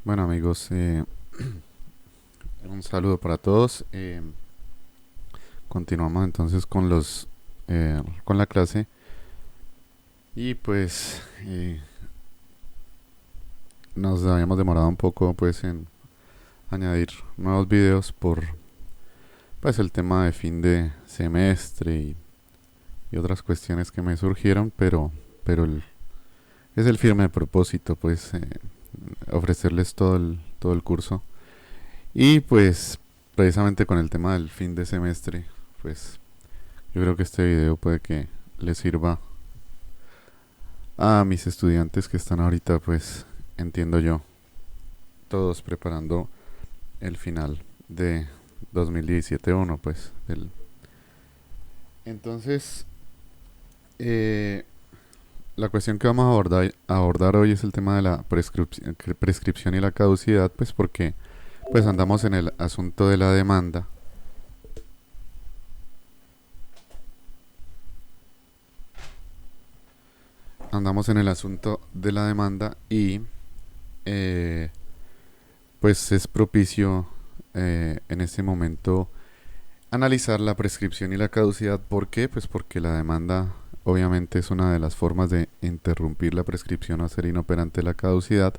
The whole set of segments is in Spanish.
Bueno amigos, un saludo para todos. Continuamos entonces con la clase y pues nos habíamos demorado un poco pues en añadir nuevos videos por pues el tema de fin de semestre y otras cuestiones que me surgieron, pero es el firme propósito pues ofrecerles todo el curso y pues precisamente con el tema del fin de semestre pues yo creo que este video puede que les sirva a mis estudiantes que están ahorita, pues entiendo yo, todos preparando el final de 2017-1, pues. Entonces, eh, la cuestión que vamos a abordar hoy es el tema de la prescripción y la caducidad, pues porque pues andamos en el asunto de la demanda. Andamos en el asunto de la demanda y eh, pues es propicio en este momento analizar la prescripción y la caducidad. ¿Por qué? Pues porque la demanda obviamente es una de las formas de interrumpir la prescripción o hacer inoperante la caducidad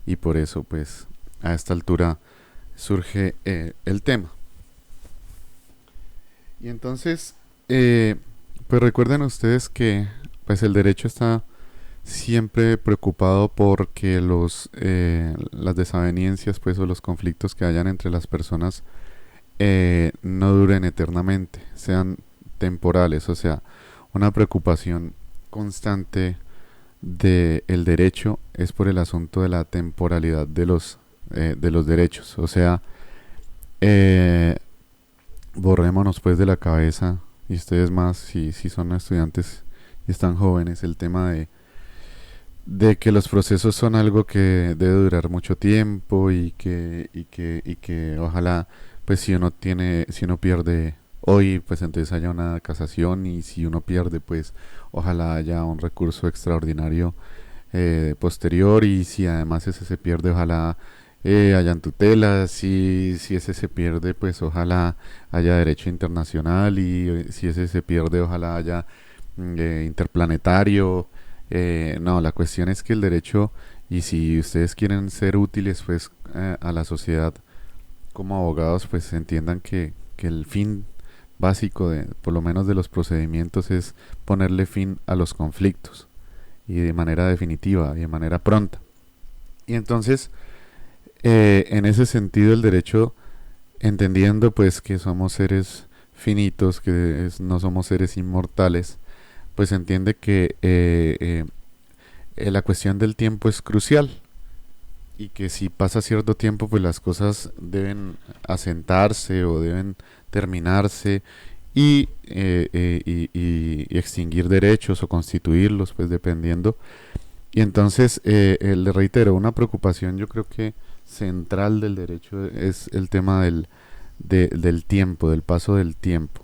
y por eso pues a esta altura surge el tema. Y entonces pues recuerden ustedes que pues el derecho está siempre preocupado porque las desavenencias pues o los conflictos que hayan entre las personas no duren eternamente, sean temporales, o sea, una preocupación constante del derecho es por el asunto de la temporalidad de los derechos, o sea, eh, borrémonos pues de la cabeza, y ustedes más, si son estudiantes y están jóvenes, el tema de que los procesos son algo que debe durar mucho tiempo y que ojalá pues si uno pierde hoy pues entonces haya una casación y si uno pierde pues ojalá haya un recurso extraordinario posterior y si además ese se pierde ojalá hayan tutelas y si ese se pierde pues ojalá haya derecho internacional y si ese se pierde ojalá haya interplanetario. No, la cuestión es que el derecho, y si ustedes quieren ser útiles pues a la sociedad como abogados, pues entiendan que el fin básico de, por lo menos de los procedimientos, es ponerle fin a los conflictos y de manera definitiva y de manera pronta. Y entonces, en ese sentido, el derecho, entendiendo pues que somos seres finitos, no somos seres inmortales, pues entiende que la cuestión del tiempo es crucial y que si pasa cierto tiempo pues las cosas deben asentarse o deben terminarse y extinguir derechos o constituirlos pues dependiendo y entonces le reitero una preocupación yo creo que central del derecho es el tema del tiempo, del paso del tiempo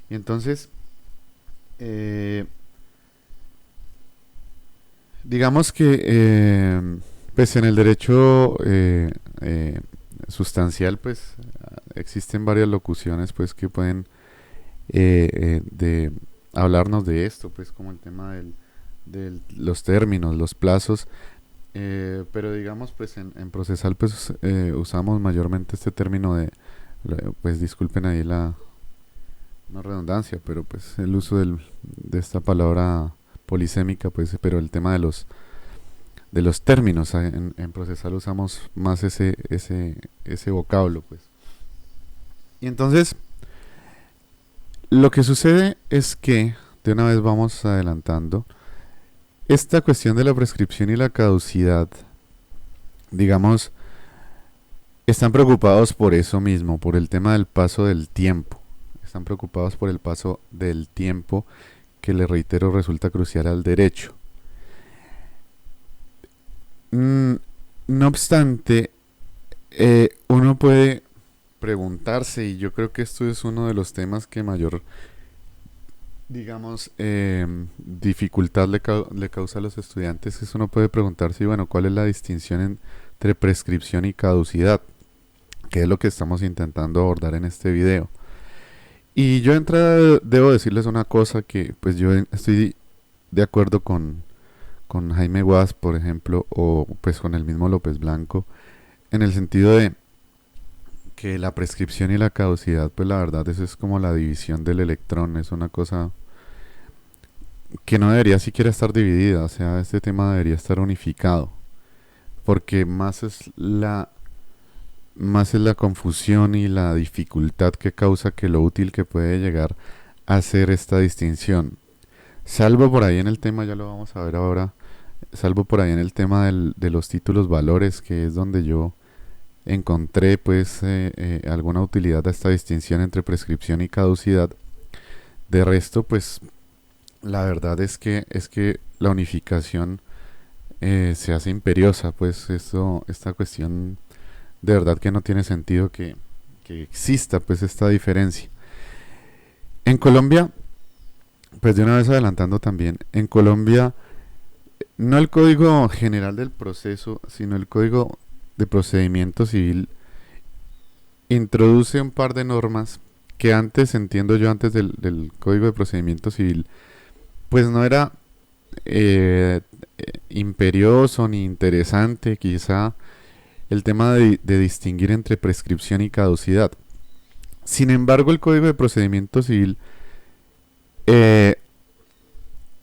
y entonces eh, digamos que pues en el derecho sustancial pues existen varias locuciones pues que pueden de hablarnos de esto pues como el tema de los términos, los plazos, pero digamos pues en procesal pues usamos mayormente este término pues disculpen ahí la no redundancia, pero pues el uso de esta palabra polisémica pues pero el tema de los términos. En procesal usamos más ese vocablo, pues. Y entonces, lo que sucede es que, de una vez vamos adelantando, esta cuestión de la prescripción y la caducidad, digamos, están preocupados por eso mismo, por el tema del paso del tiempo. Están preocupados por el paso del tiempo que, le reitero, resulta crucial al derecho. Mm, no obstante, uno puede preguntarse, y yo creo que esto es uno de los temas que mayor, digamos, dificultad le causa a los estudiantes, es uno puede preguntarse, bueno, ¿cuál es la distinción entre prescripción y caducidad, que es lo que estamos intentando abordar en este video. Y yo de entrada debo decirles una cosa que pues yo estoy de acuerdo con Jaime Guas, por ejemplo, o pues con el mismo López Blanco, en el sentido de que la prescripción y la caducidad, pues la verdad eso es como la división del electrón, es una cosa que no debería siquiera estar dividida, o sea, este tema debería estar unificado, porque más es la confusión y la dificultad que causa que lo útil que puede llegar a ser esta distinción. Salvo por ahí en el tema, ya lo vamos a ver ahora, salvo por ahí en el tema de los títulos valores, que es donde yo encontré pues alguna utilidad a esta distinción entre prescripción y caducidad. De resto, pues la verdad es que la unificación se hace imperiosa, pues esta cuestión de verdad que no tiene sentido que exista pues esta diferencia. En Colombia, pues de una vez adelantando también, en Colombia no el Código General del Proceso, sino el Código de Procedimiento Civil introduce un par de normas que antes, entiendo yo, antes del Código de Procedimiento Civil, pues no era imperioso ni interesante quizá el tema de distinguir entre prescripción y caducidad. Sin embargo, el Código de Procedimiento Civil eh,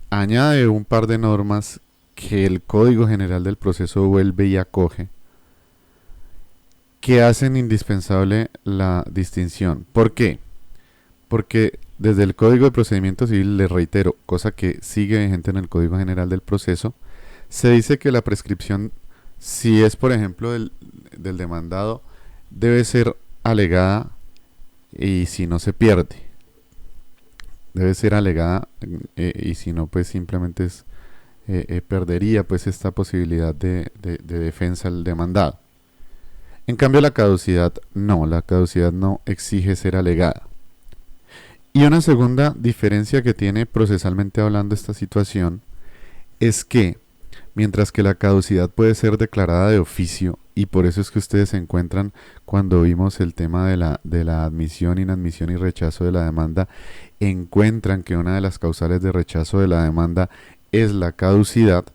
añade un par de normas que el Código General del Proceso vuelve y acoge, que hacen indispensable la distinción. ¿Por qué? Porque desde el Código de Procedimiento Civil, les reitero, cosa que sigue vigente en el Código General del Proceso, se dice que la prescripción, si es por ejemplo del demandado, debe ser alegada y si no se pierde. Debe ser alegada y si no pues simplemente perdería pues esta posibilidad de defensa al demandado. En cambio la caducidad no exige ser alegada. Y una segunda diferencia que tiene procesalmente hablando esta situación es que mientras que la caducidad puede ser declarada de oficio, y por eso es que ustedes se encuentran cuando vimos el tema de la admisión, inadmisión y rechazo de la demanda, encuentran que una de las causales de rechazo de la demanda es la caducidad,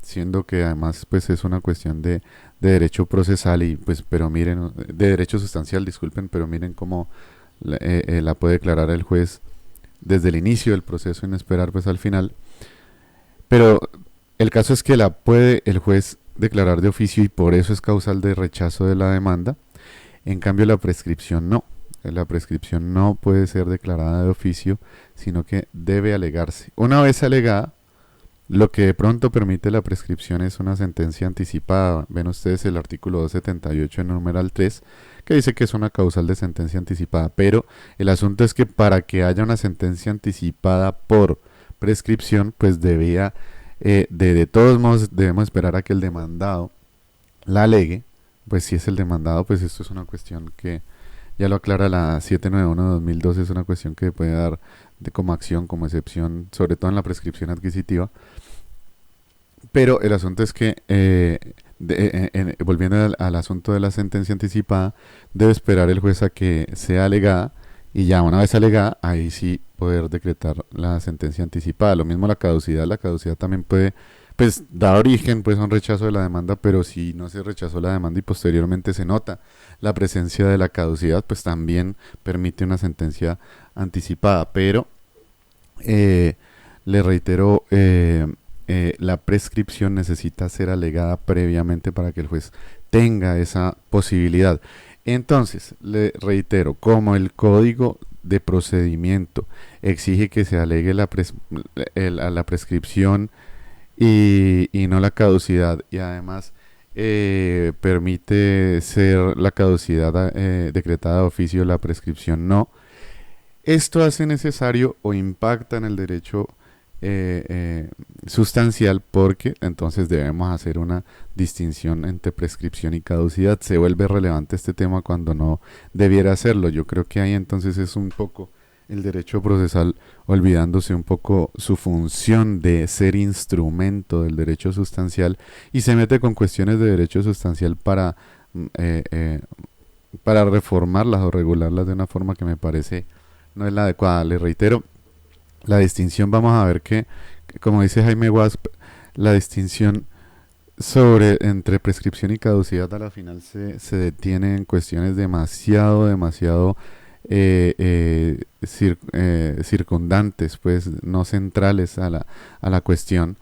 siendo que además pues es una cuestión de derecho procesal y pues pero miren, de derecho sustancial, disculpen, pero miren cómo la puede declarar el juez desde el inicio del proceso sin esperar pues al final. Pero el caso es que la puede el juez declarar de oficio y por eso es causal de rechazo de la demanda. En cambio la prescripción no. La prescripción no puede ser declarada de oficio, sino que debe alegarse. Una vez alegada, lo que de pronto permite la prescripción es una sentencia anticipada. Ven ustedes el artículo 278 en numeral 3, que dice que es una causal de sentencia anticipada. Pero el asunto es que para que haya una sentencia anticipada por prescripción, pues debía, de todos modos, debemos esperar a que el demandado la alegue. Pues si es el demandado, pues esto es una cuestión que ya lo aclara la 791/2012, es una cuestión que puede dar como acción, como excepción, sobre todo en la prescripción adquisitiva. Pero el asunto es que, volviendo al asunto de la sentencia anticipada, debe esperar el juez a que sea alegada y ya una vez alegada, ahí sí poder decretar la sentencia anticipada. Lo mismo la caducidad también puede, pues, dar origen pues, a un rechazo de la demanda, pero si no se rechazó la demanda y posteriormente se nota la presencia de la caducidad, pues también permite una sentencia anticipada. Pero, le reitero, la prescripción necesita ser alegada previamente para que el juez tenga esa posibilidad. Entonces, le reitero, como el Código de Procedimiento exige que se alegue la prescripción y no la caducidad, y además permite ser la caducidad decretada de oficio, la prescripción no, esto hace necesario o impacta en el derecho sustancial, porque entonces debemos hacer una distinción entre prescripción y caducidad. Se vuelve relevante este tema cuando no debiera hacerlo. Yo creo que ahí entonces es un poco el derecho procesal olvidándose un poco su función de ser instrumento del derecho sustancial y se mete con cuestiones de derecho sustancial mm, eh, eh, para reformarlas o regularlas de una forma que me parece no es la adecuada. Le reitero, la distinción, vamos a ver que como dice Jaime Wasp, la distinción entre prescripción y caducidad a la final se detiene en cuestiones demasiado circundantes, pues no centrales a la cuestión.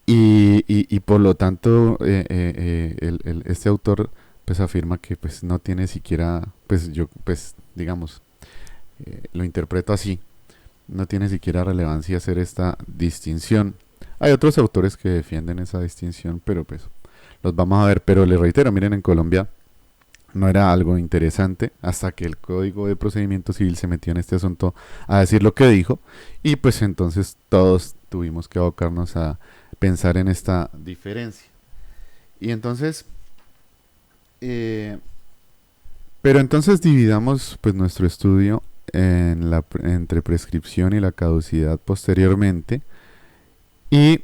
Y por lo tanto, este autor pues afirma que pues no tiene siquiera, pues yo pues digamos, lo interpreto así, no tiene siquiera relevancia hacer esta distinción. Hay otros autores que defienden esa distinción, pero pues los vamos a ver. Pero les reitero, miren, en Colombia no era algo interesante hasta que el Código de Procedimiento Civil se metió en este asunto a decir lo que dijo y pues entonces todos tuvimos que abocarnos a pensar en esta diferencia. Y entonces, eh, pero entonces dividamos pues nuestro estudio entre prescripción y la caducidad posteriormente y,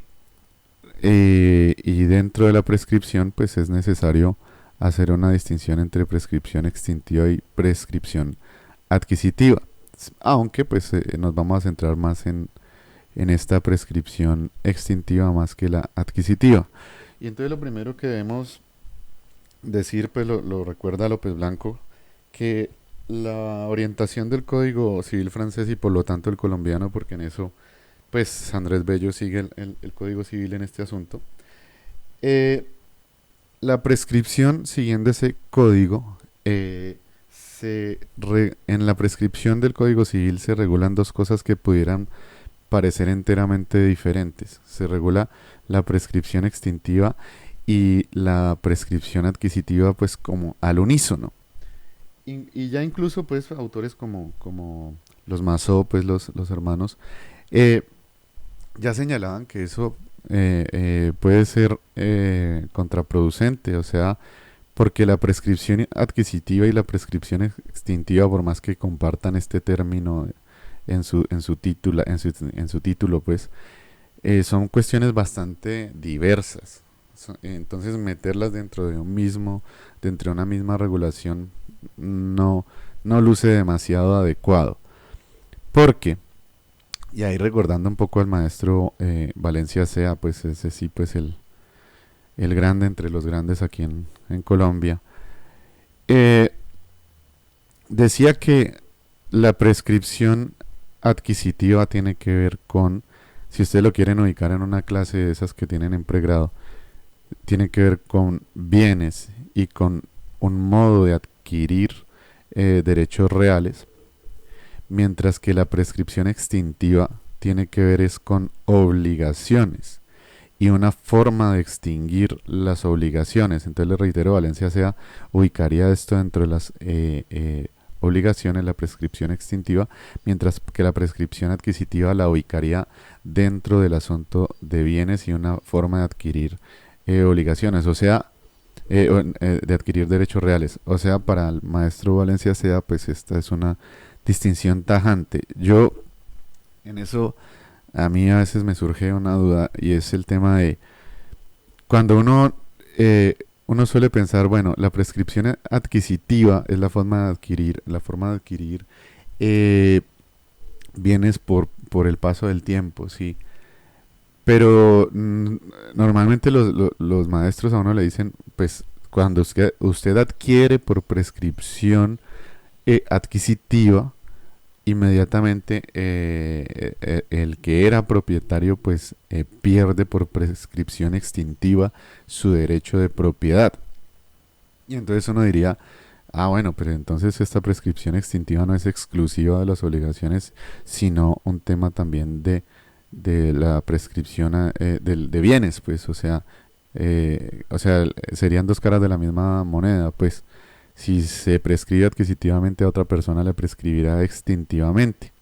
y dentro de la prescripción pues es necesario hacer una distinción entre prescripción extintiva y prescripción adquisitiva, aunque pues nos vamos a centrar más en esta prescripción extintiva más que la adquisitiva. Y entonces lo primero que debemos decir, pues lo recuerda López Blanco, que la orientación del Código Civil francés y por lo tanto el colombiano, porque en eso pues Andrés Bello sigue el Código Civil en este asunto, eh, la prescripción siguiendo ese código, en la prescripción del Código Civil se regulan dos cosas que pudieran parecer enteramente diferentes. Se regula la prescripción extintiva y la prescripción adquisitiva pues como al unísono. Y ya incluso pues autores como los Masó, pues los hermanos, eh, ya señalaban que eso puede ser contraproducente, o sea, porque la prescripción adquisitiva y la prescripción extintiva, por más que compartan este término en su título, pues, son cuestiones bastante diversas. Entonces, meterlas dentro de una misma regulación, no, no luce demasiado adecuado. Porque, y ahí recordando un poco al maestro Valencia Sea, pues ese sí, pues el grande entre los grandes aquí en Colombia, eh, decía que la prescripción adquisitiva tiene que ver con, si ustedes lo quieren ubicar en una clase de esas que tienen en pregrado, tiene que ver con bienes y con un modo de adquirir derechos reales, mientras que la prescripción extintiva tiene que ver es con obligaciones y una forma de extinguir las obligaciones. Entonces le reitero, Valencia Sea ubicaría esto dentro de las obligaciones, la prescripción extintiva, mientras que la prescripción adquisitiva la ubicaría dentro del asunto de bienes y una forma de adquirir obligaciones, o sea, de adquirir derechos reales. O sea, para el maestro Valencia Sea, pues esta es una distinción tajante. Yo, en eso, a mí a veces me surge una duda y es el tema de cuando uno suele pensar, bueno, la prescripción adquisitiva es la forma de adquirir eh, bienes por el paso del tiempo, sí. Pero normalmente los maestros a uno le dicen, pues cuando usted adquiere por prescripción adquisitiva, inmediatamente el que era propietario pues pierde por prescripción extintiva su derecho de propiedad. Y entonces uno diría, ah bueno, pero entonces esta prescripción extintiva no es exclusiva de las obligaciones, sino un tema también de la prescripción de bienes, pues, o sea, serían dos caras de la misma moneda, pues. Si se prescribe adquisitivamente a otra persona, le prescribirá extintivamente.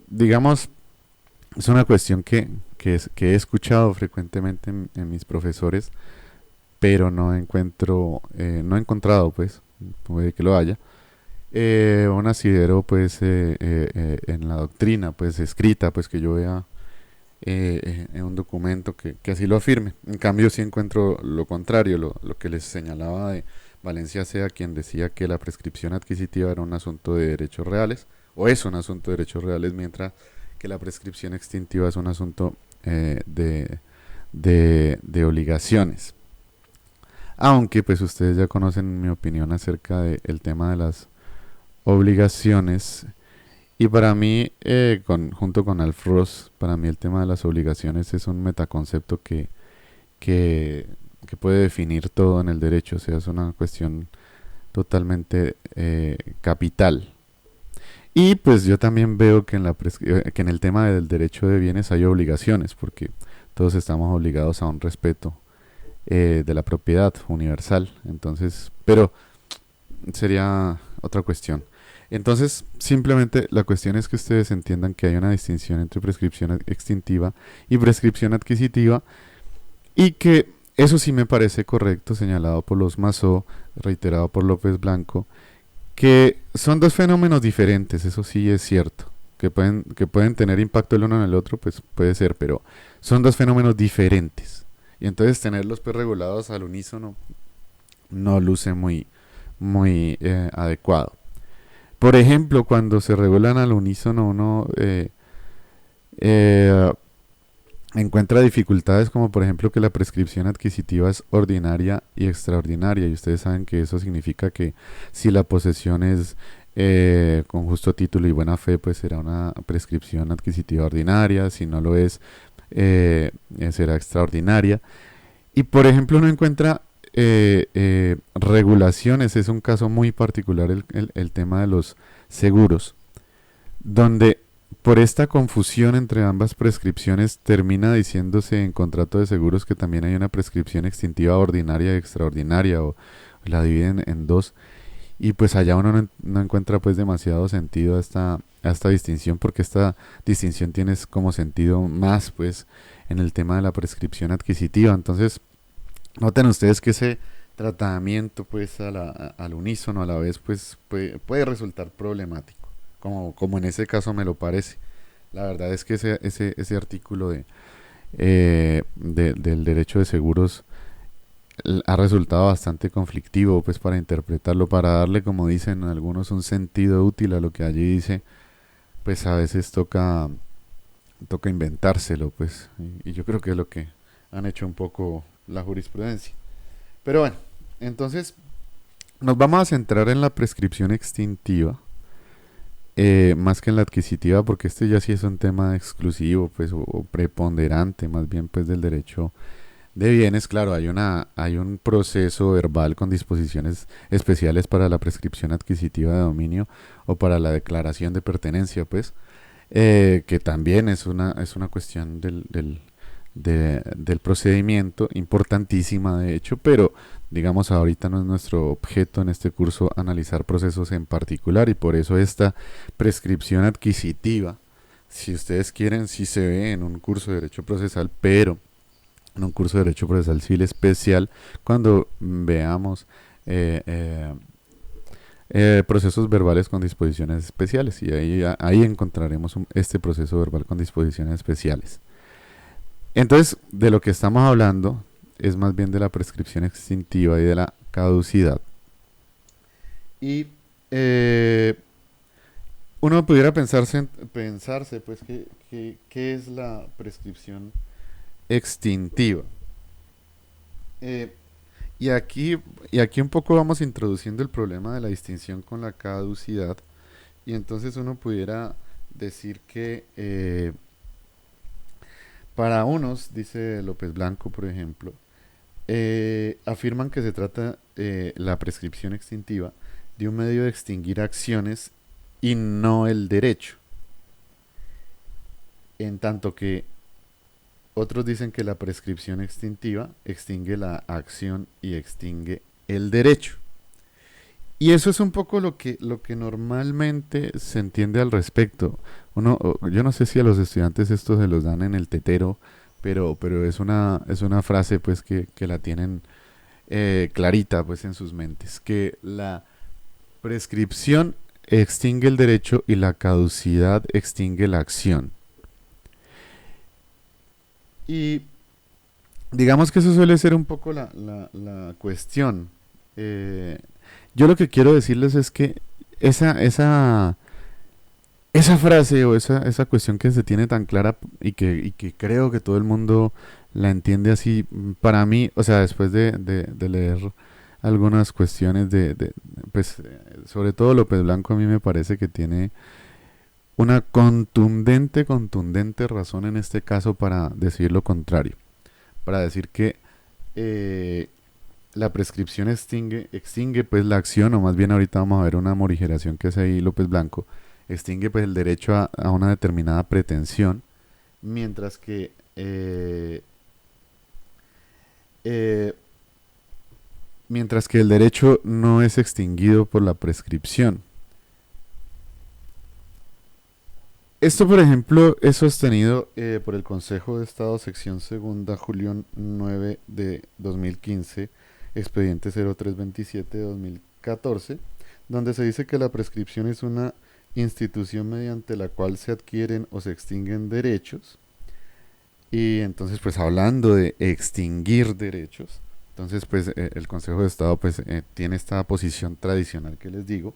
Digamos, es una cuestión que he escuchado frecuentemente en mis profesores, pero no he encontrado, pues, puede que lo haya, un asidero pues en la doctrina pues escrita pues que yo vea en un documento que así lo afirme. En cambio sí encuentro lo contrario, lo que les señalaba de Valencia Sea, quien decía que la prescripción adquisitiva era un asunto de derechos reales, o es un asunto de derechos reales, mientras que la prescripción extintiva es un asunto de obligaciones. Aunque pues ustedes ya conocen mi opinión acerca del tema de las obligaciones. Y para mí, junto con Alf Ross, para mí el tema de las obligaciones es un metaconcepto que, que puede definir todo en el derecho, o sea, es una cuestión totalmente capital. Y pues yo también veo que que en el tema del derecho de bienes hay obligaciones, porque todos estamos obligados a un respeto de la propiedad universal. Entonces, pero sería otra cuestión. Entonces, simplemente la cuestión es que ustedes entiendan que hay una distinción entre prescripción extintiva y prescripción adquisitiva y que eso sí me parece correcto, señalado por los Masó, reiterado por López Blanco, que son dos fenómenos diferentes, eso sí es cierto. Que pueden tener impacto el uno en el otro, pues puede ser, pero son dos fenómenos diferentes. Y entonces tenerlos pues regulados al unísono no luce muy adecuado. Por ejemplo, cuando se regulan al unísono, uno eh, encuentra dificultades como por ejemplo que la prescripción adquisitiva es ordinaria y extraordinaria. Y ustedes saben que eso significa que si la posesión es con justo título y buena fe, pues será una prescripción adquisitiva ordinaria. Si no lo es, será extraordinaria. Y por ejemplo, uno encuentra regulaciones, es un caso muy particular el tema de los seguros, donde por esta confusión entre ambas prescripciones termina diciéndose en contrato de seguros que también hay una prescripción extintiva ordinaria y extraordinaria o la dividen en dos y pues allá uno no encuentra pues demasiado sentido a esta distinción porque esta distinción tiene como sentido más pues en el tema de la prescripción adquisitiva. Entonces noten ustedes que ese tratamiento pues al unísono a la vez pues puede resultar problemático, como en ese caso me lo parece. La verdad es que ese artículo del derecho de seguros ha resultado bastante conflictivo pues para interpretarlo, para darle como dicen algunos un sentido útil a lo que allí dice, pues a veces toca inventárselo pues y yo creo que es lo que han hecho un poco la jurisprudencia. Pero bueno, entonces nos vamos a centrar en la prescripción extintiva, más que en la adquisitiva, porque este ya sí es un tema exclusivo, pues, o preponderante, más bien, pues, del derecho de bienes. Claro, hay un proceso verbal con disposiciones especiales para la prescripción adquisitiva de dominio o para la declaración de pertenencia, pues, que también es una cuestión del procedimiento, importantísima de hecho, pero digamos ahorita no es nuestro objeto en este curso analizar procesos en particular y por eso esta prescripción adquisitiva, si ustedes quieren, sí se ve en un curso de derecho procesal, pero en un curso de derecho procesal civil especial cuando veamos procesos verbales con disposiciones especiales y ahí encontraremos este proceso verbal con disposiciones especiales. Entonces, de lo que estamos hablando es más bien de la prescripción extintiva y de la caducidad. Y eh, uno pudiera pensarse pues, ¿qué es la prescripción extintiva? Eh, y aquí, y aquí un poco vamos introduciendo el problema de la distinción con la caducidad. Y entonces uno pudiera decir que para unos, dice López Blanco, por ejemplo, afirman que se trata la prescripción extintiva de un medio de extinguir acciones y no el derecho. En tanto que otros dicen que la prescripción extintiva extingue la acción y extingue el derecho. Y eso es un poco lo que normalmente se entiende al respecto. Yo no sé si a los estudiantes esto se los dan en el tetero, pero es una frase pues que la tienen clarita pues en sus mentes, que prescripción extingue el derecho y la caducidad extingue la acción. Y digamos que eso suele ser un poco la cuestión. Eh, yo lo que quiero decirles es que esa, esa, esa frase o esa cuestión que se tiene tan clara y que creo que todo el mundo la entiende así, para mí, o sea, después de leer algunas cuestiones pues, sobre todo López Blanco a mí me parece que tiene una contundente razón en este caso para decir lo contrario, para decir que eh, la prescripción extingue pues la acción, o más bien ahorita vamos a ver una morigeración que hace ahí López Blanco, extingue pues el derecho a una determinada pretensión, mientras que eh, mientras que el derecho no es extinguido por la prescripción. Esto, por ejemplo, es sostenido por el Consejo de Estado, sección segunda, julio 9 de 2015, expediente 0327 de 2014, donde se dice que la prescripción es una institución mediante la cual se adquieren o se extinguen derechos. Y entonces, pues hablando de extinguir derechos, entonces, pues el Consejo de Estado pues tiene esta posición tradicional que les digo,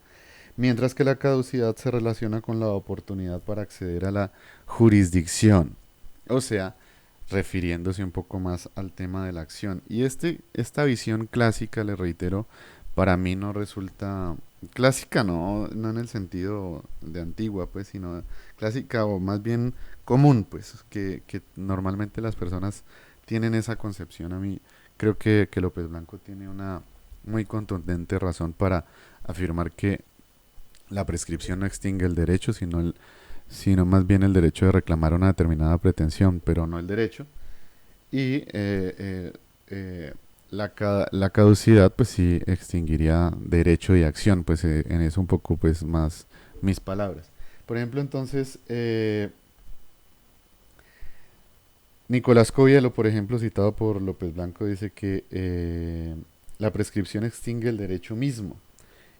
mientras que la caducidad se relaciona con la oportunidad para acceder a la jurisdicción, o sea, refiriéndose un poco más al tema de la acción. Y esta visión clásica, le reitero, para mí no resulta clásica, no en el sentido de antigua, pues, sino clásica o más bien común, pues, que normalmente las personas tienen esa concepción. A mí creo que López Blanco tiene una muy contundente razón para afirmar que la prescripción no extingue el derecho, sino más bien el derecho de reclamar una determinada pretensión, pero no el derecho. Y la caducidad, pues sí, extinguiría derecho y acción, pues en eso un poco, pues más mis palabras. Por ejemplo, entonces, Nicolás Covielo, por ejemplo, citado por López Blanco, dice que la prescripción extingue el derecho mismo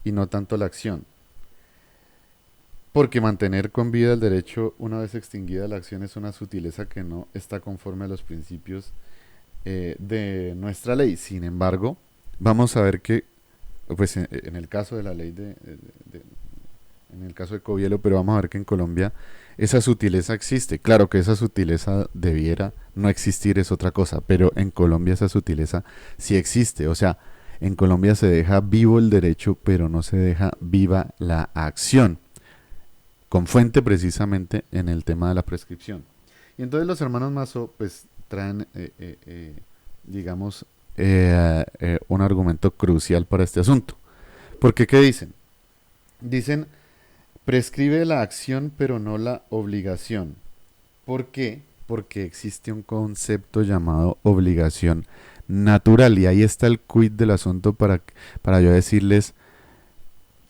y no tanto la acción. Porque mantener con vida el derecho una vez extinguida la acción es una sutileza que no está conforme a los principios de nuestra ley. Sin embargo, vamos a ver que, pues en el caso de la ley en el caso de Covielo, pero vamos a ver que en Colombia esa sutileza existe. Claro que esa sutileza debiera no existir, es otra cosa, pero en Colombia esa sutileza sí existe. O sea, en Colombia se deja vivo el derecho, pero no se deja viva la acción, con fuente precisamente en el tema de la prescripción. Y entonces los hermanos Mazo pues traen, digamos, un argumento crucial para este asunto. Porque ¿qué dicen? Dicen, prescribe la acción pero no la obligación. ¿Por qué? Porque existe un concepto llamado obligación natural. Y ahí está el quid del asunto para yo decirles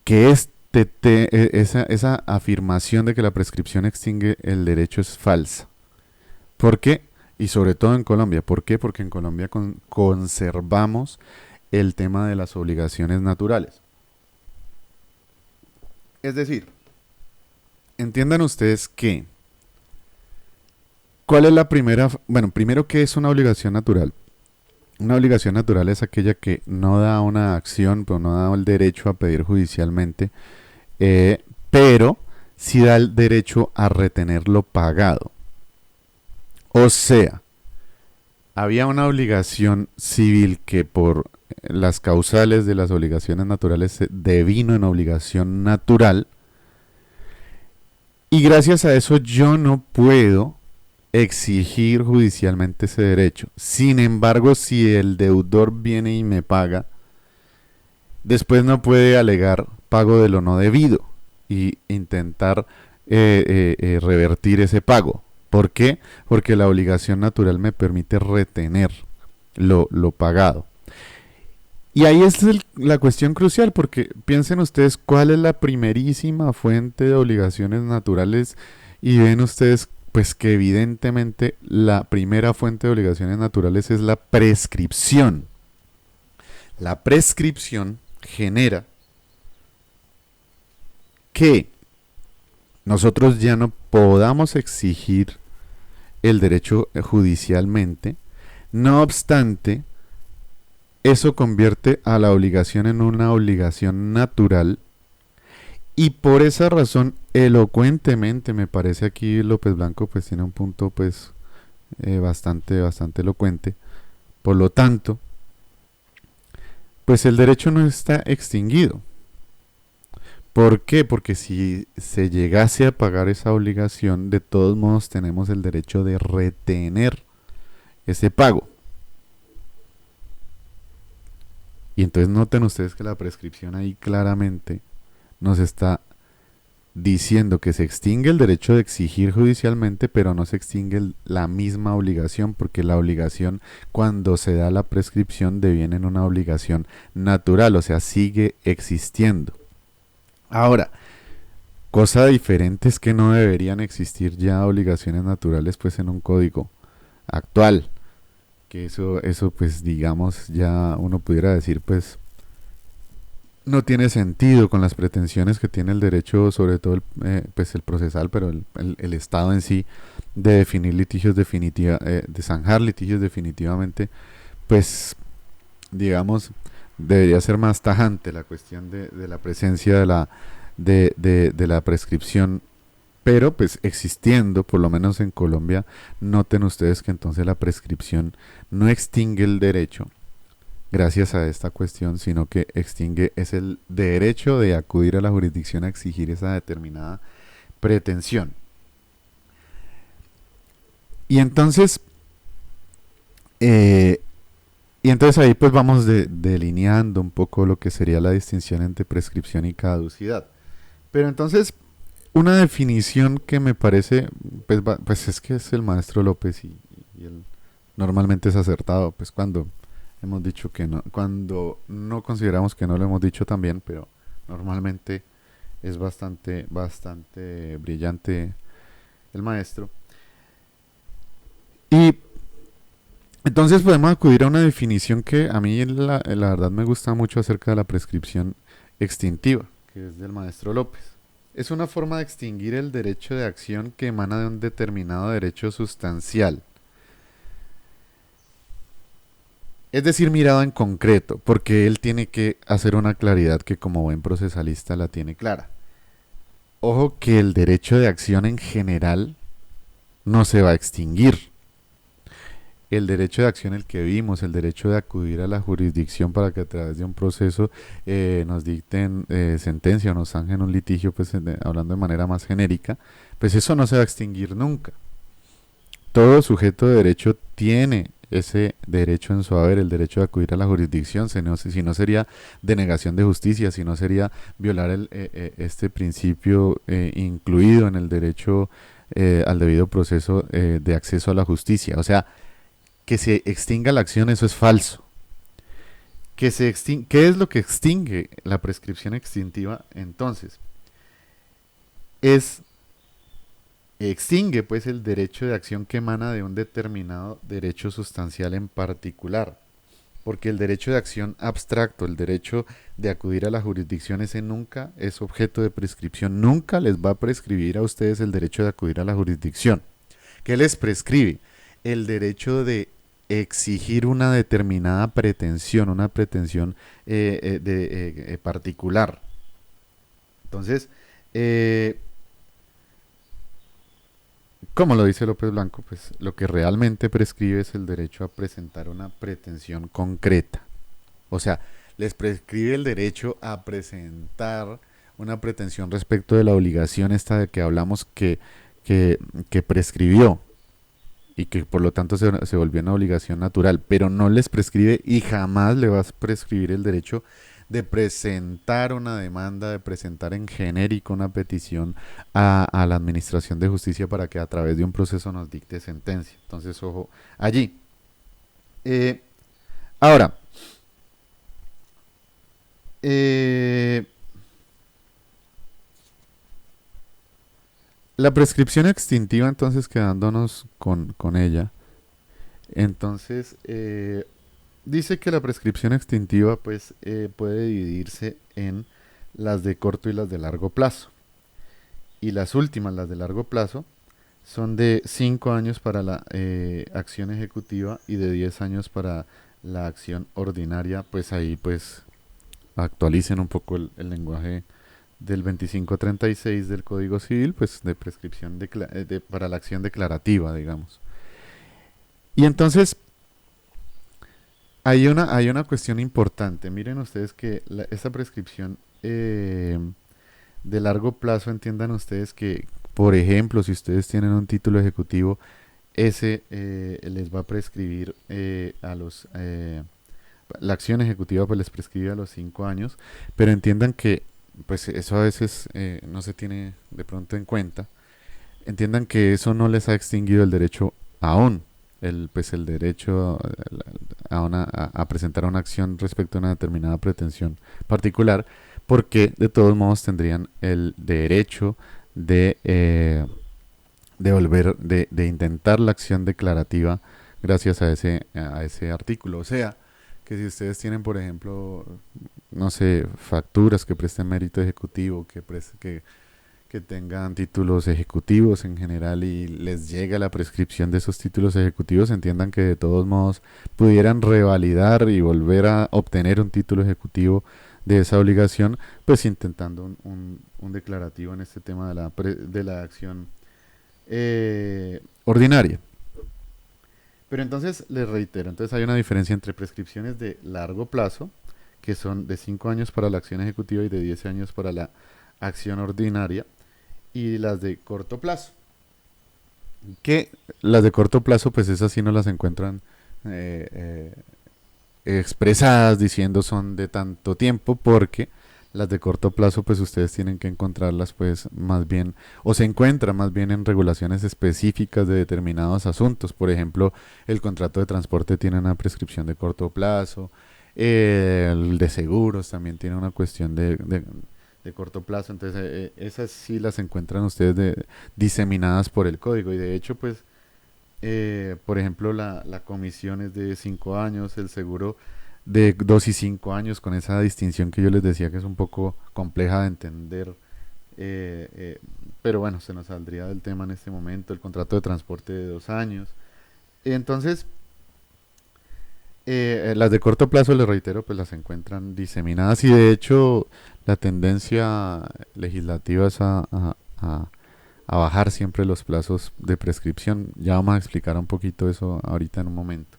que esa afirmación de que la prescripción extingue el derecho es falsa. ¿Por qué? Y sobre todo en Colombia. ¿Por qué? Porque en Colombia conservamos el tema de las obligaciones naturales. Es decir, entiendan ustedes que, ¿cuál es la primera? Bueno, primero, ¿qué es una obligación natural? Una obligación natural es aquella que no da una acción, pero no da el derecho a pedir judicialmente, pero sí da el derecho a retenerlo pagado. O sea, había una obligación civil que por las causales de las obligaciones naturales se devino en obligación natural, y gracias a eso yo no puedo exigir judicialmente ese derecho. Sin embargo, si el deudor viene y me paga, después no puede alegar pago de lo no debido y intentar revertir ese pago. ¿Por qué? Porque la obligación natural me permite retener lo pagado. Y ahí es la cuestión crucial, porque piensen ustedes cuál es la primerísima fuente de obligaciones naturales y ven ustedes pues que evidentemente la primera fuente de obligaciones naturales es la prescripción. La prescripción genera que nosotros ya no podamos exigir el derecho judicialmente. No obstante, eso convierte a la obligación en una obligación natural y por esa razón, elocuentemente, me parece aquí López Blanco pues tiene un punto pues bastante elocuente. Por lo tanto, pues el derecho no está extinguido. ¿Por qué? Porque si se llegase a pagar esa obligación, de todos modos tenemos el derecho de retener ese pago. Y entonces noten ustedes que la prescripción ahí claramente nos está diciendo que se extingue el derecho de exigir judicialmente, pero no se extingue la misma obligación, porque la obligación, cuando se da la prescripción, deviene en una obligación natural, o sea, sigue existiendo. Ahora, cosa diferente es que no deberían existir ya obligaciones naturales pues en un código actual, que eso pues digamos ya uno pudiera decir pues no tiene sentido con las pretensiones que tiene el derecho, sobre todo pues el procesal, pero el Estado en sí, de definir litigios de zanjar litigios definitivamente, pues digamos, debería ser más tajante la cuestión de la presencia de la prescripción, pero pues existiendo, por lo menos en Colombia, noten ustedes que entonces la prescripción no extingue el derecho, gracias a esta cuestión, sino que extingue es el derecho de acudir a la jurisdicción a exigir esa determinada pretensión. Y entonces, eh, ahí pues vamos delineando un poco lo que sería la distinción entre prescripción y caducidad. Pero entonces, una definición que me parece, pues es que es el maestro López y él normalmente es acertado, pues cuando hemos dicho que no, cuando no consideramos que no lo hemos dicho también, pero normalmente es bastante brillante el maestro. Y entonces podemos acudir a una definición que a mí la verdad me gusta mucho acerca de la prescripción extintiva, que es del maestro López. Es una forma de extinguir el derecho de acción que emana de un determinado derecho sustancial. Es decir, mirado en concreto, porque él tiene que hacer una claridad que como buen procesalista la tiene clara. Ojo que el derecho de acción en general no se va a extinguir. El derecho de acción, el que vimos, el derecho de acudir a la jurisdicción para que a través de un proceso nos dicten sentencia o nos zanjen un litigio, pues hablando de manera más genérica, pues eso no se va a extinguir nunca. Todo sujeto de derecho tiene ese derecho en su haber, el derecho de acudir a la jurisdicción, si no sería denegación de justicia, si no sería violar este principio incluido en el derecho al debido proceso de acceso a la justicia. O sea, que se extinga la acción, eso es falso. ¿Qué es lo que extingue la prescripción extintiva? Entonces, extingue pues el derecho de acción que emana de un determinado derecho sustancial en particular. Porque el derecho de acción abstracto, el derecho de acudir a la jurisdicción, ese nunca es objeto de prescripción. Nunca les va a prescribir a ustedes el derecho de acudir a la jurisdicción. ¿Qué les prescribe? El derecho de exigir una determinada pretensión, una pretensión particular. Entonces, como lo dice López Blanco, pues lo que realmente prescribe es el derecho a presentar una pretensión concreta. O sea, les prescribe el derecho a presentar una pretensión respecto de la obligación esta de que hablamos que prescribió y que por lo tanto se volvió una obligación natural, pero no les prescribe y jamás le va a prescribir el derecho de presentar una demanda, de presentar en genérico una petición a la Administración de Justicia para que a través de un proceso nos dicte sentencia. Entonces, ojo, allí. Eh, ahora, eh, la prescripción extintiva, entonces quedándonos con ella, entonces dice que la prescripción extintiva pues puede dividirse en las de corto y las de largo plazo. y las últimas, las de largo plazo, son de 5 años para la acción ejecutiva y de 10 años para la acción ordinaria. Pues ahí pues actualicen un poco el lenguaje del 2536 del Código Civil, pues de prescripción para la acción declarativa, digamos. Y entonces hay una cuestión importante. Miren ustedes que esta prescripción de largo plazo, entiendan ustedes que, por ejemplo, si ustedes tienen un título ejecutivo, ese les va a prescribir la acción ejecutiva pues les prescribe a los 5 años, pero entiendan que pues eso a veces no se tiene de pronto en cuenta. Entiendan que eso no les ha extinguido el derecho aún, pues el derecho a presentar una acción respecto a una determinada pretensión particular, porque de todos modos tendrían el derecho de volver, de intentar la acción declarativa gracias a ese artículo. O sea, que si ustedes tienen, por ejemplo, no sé, facturas que presten mérito ejecutivo, que tengan títulos ejecutivos en general y les llega la prescripción de esos títulos ejecutivos, entiendan que de todos modos pudieran revalidar y volver a obtener un título ejecutivo de esa obligación, pues intentando un declarativo en este tema de la acción ordinaria. Pero entonces, les reitero, entonces hay una diferencia entre prescripciones de largo plazo, que son de 5 años para la acción ejecutiva y de 10 años para la acción ordinaria, y las de corto plazo. Que las de corto plazo, pues esas sí no las encuentran expresadas diciendo son de tanto tiempo, porque las de corto plazo pues ustedes tienen que encontrarlas pues más bien, o se encuentran más bien en regulaciones específicas de determinados asuntos. Por ejemplo, el contrato de transporte tiene una prescripción de corto plazo, el de seguros también tiene una cuestión de corto plazo. Entonces esas sí las encuentran ustedes diseminadas por el código, y de hecho pues por ejemplo la comisión es de 5 años, el seguro de 2 y 5 años, con esa distinción que yo les decía que es un poco compleja de entender, eh, eh, pero bueno, se nos saldría del tema en este momento, el contrato de transporte de 2 años. Entonces, las de corto plazo, les reitero, pues las encuentran diseminadas, y de hecho la tendencia legislativa es a bajar siempre los plazos de prescripción. Ya vamos a explicar un poquito eso ahorita en un momento.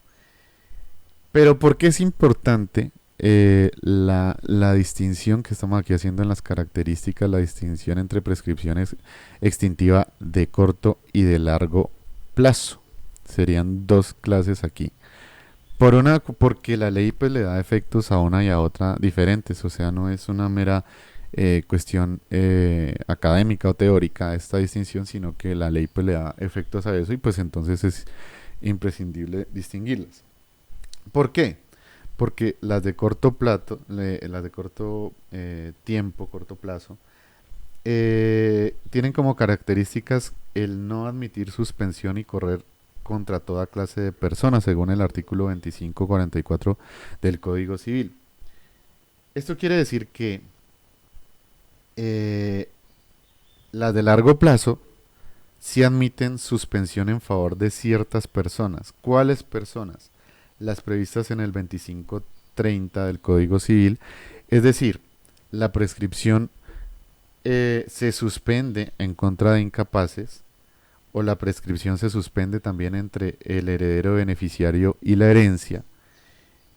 Pero ¿por qué es importante la distinción que estamos aquí haciendo en las características, la distinción entre prescripciones extintiva de corto y de largo plazo? Serían dos clases aquí. Porque la ley pues le da efectos a una y a otra diferentes, o sea, no es una mera cuestión académica o teórica esta distinción, sino que la ley pues le da efectos a eso, y pues entonces es imprescindible distinguirlas. ¿Por qué? Porque las de corto plazo, las de corto tiempo, corto plazo, tienen como características el no admitir suspensión y correr contra toda clase de personas, según el artículo 2544 del Código Civil. Esto quiere decir que eh, las de largo plazo sí admiten suspensión en favor de ciertas personas. ¿Cuáles personas? Las previstas en el 2530 del Código Civil. Es decir, la prescripción se suspende en contra de incapaces, o la prescripción se suspende también entre el heredero beneficiario y la herencia,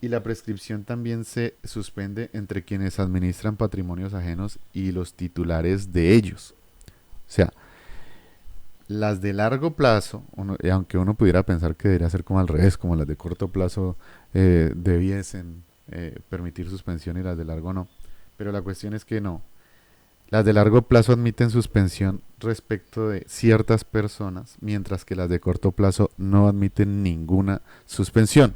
y la prescripción también se suspende entre quienes administran patrimonios ajenos y los titulares de ellos. O sea, las de largo plazo, aunque uno pudiera pensar que debería ser como al revés, como las de corto plazo debiesen permitir suspensión y las de largo no, pero la cuestión es que no. Las de largo plazo admiten suspensión respecto de ciertas personas, mientras que las de corto plazo no admiten ninguna suspensión.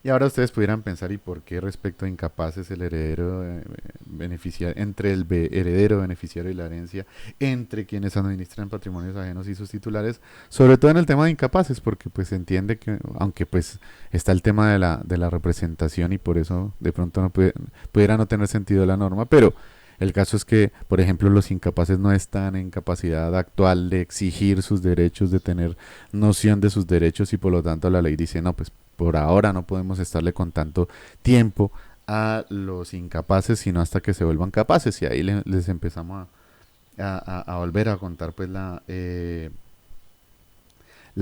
Y ahora ustedes pudieran pensar, ¿y por qué respecto a incapaces el heredero beneficiario, entre el heredero beneficiario y la herencia, entre quienes administran patrimonios ajenos y sus titulares, sobre todo en el tema de incapaces? Porque pues se entiende que, aunque pues está el tema de la representación, y por eso de pronto no pudiera no tener sentido la norma, pero El caso es que, por ejemplo, los incapaces no están en capacidad actual de exigir sus derechos, de tener noción de sus derechos y por lo tanto la ley dice, no, pues por ahora no podemos estarle con tanto tiempo a los incapaces, sino hasta que se vuelvan capaces y ahí les empezamos a volver a contar pues la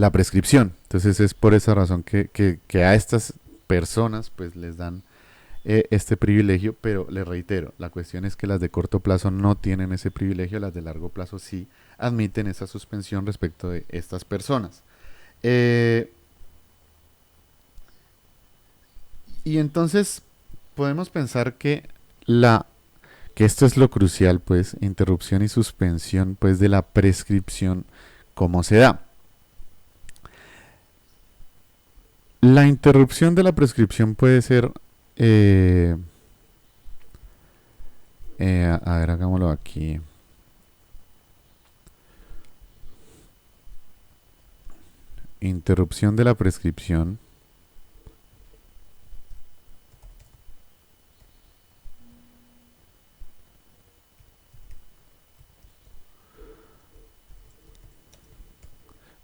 prescripción. Entonces es por esa razón que a estas personas pues les dan este privilegio, pero les reitero, la cuestión es que las de corto plazo no tienen ese privilegio, las de largo plazo sí admiten esa suspensión respecto de estas personas. Eh, y entonces podemos pensar que esto es lo crucial, pues, interrupción y suspensión, pues, de la prescripción, ¿cómo se da? La interrupción de la prescripción puede ser, eh, a ver, hagámoslo aquí. Interrupción de la prescripción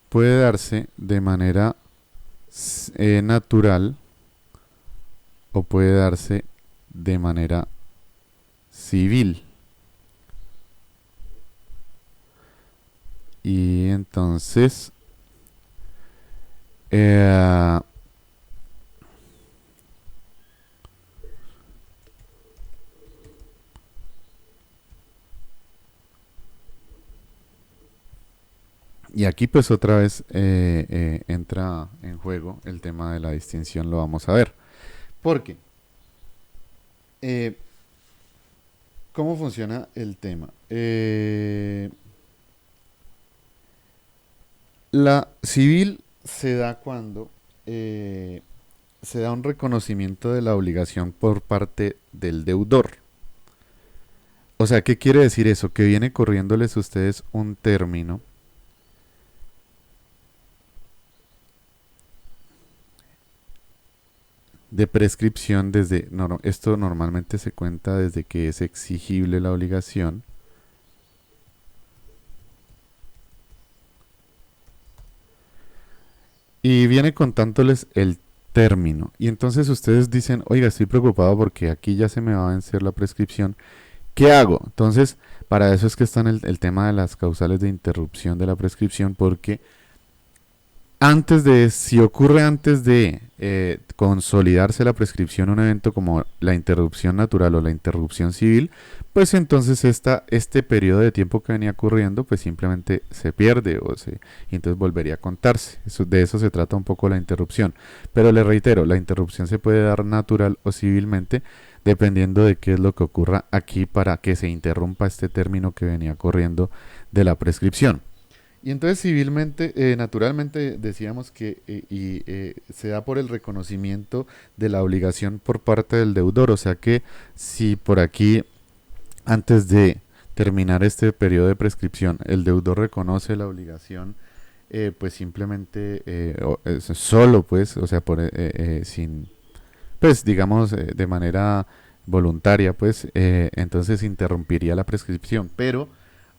puede darse de manera natural o puede darse de manera civil. Y entonces, eh, y aquí pues otra vez entra en juego el tema de la distinción, lo vamos a ver. Porque, eh, ¿cómo funciona el tema? La civil se da cuando se da un reconocimiento de la obligación por parte del deudor. O sea, ¿qué quiere decir eso? Que viene corriéndoles a ustedes un término de prescripción desde, no, esto normalmente se cuenta desde que es exigible la obligación y viene contándoles el término. Y entonces ustedes dicen, oiga, estoy preocupado porque aquí ya se me va a vencer la prescripción. ¿Qué hago? Entonces, para eso es que está en el tema de las causales de interrupción de la prescripción, porque si ocurre antes de consolidarse la prescripción un evento como la interrupción natural o la interrupción civil, pues entonces este periodo de tiempo que venía ocurriendo, pues simplemente se pierde y entonces volvería a contarse. De eso se trata un poco la interrupción. Pero le reitero, la interrupción se puede dar natural o civilmente, dependiendo de qué es lo que ocurra aquí para que se interrumpa este término que venía corriendo de la prescripción. Y entonces civilmente, naturalmente decíamos que se da por el reconocimiento de la obligación por parte del deudor, o sea que si por aquí, antes de terminar este periodo de prescripción, el deudor reconoce la obligación, pues simplemente solo, pues, o sea, sin, pues digamos, de manera voluntaria, pues, entonces interrumpiría la prescripción. Pero,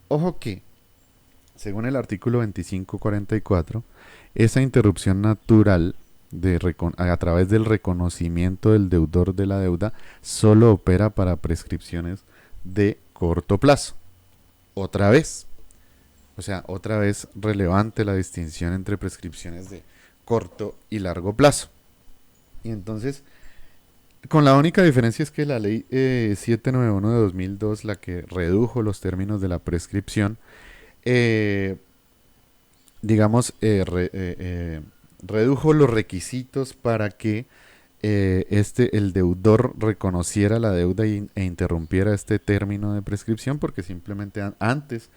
ojo que según el artículo 2544, esa interrupción natural a través del reconocimiento del deudor de la deuda solo opera para prescripciones de corto plazo. Otra vez, o sea, otra vez relevante la distinción entre prescripciones de corto y largo plazo. Y entonces, con la única diferencia es que la ley 791 de 2002, la que redujo los términos de la prescripción, eh, digamos, redujo los requisitos para que el deudor reconociera la deuda e interrumpiera este término de prescripción, porque simplemente antes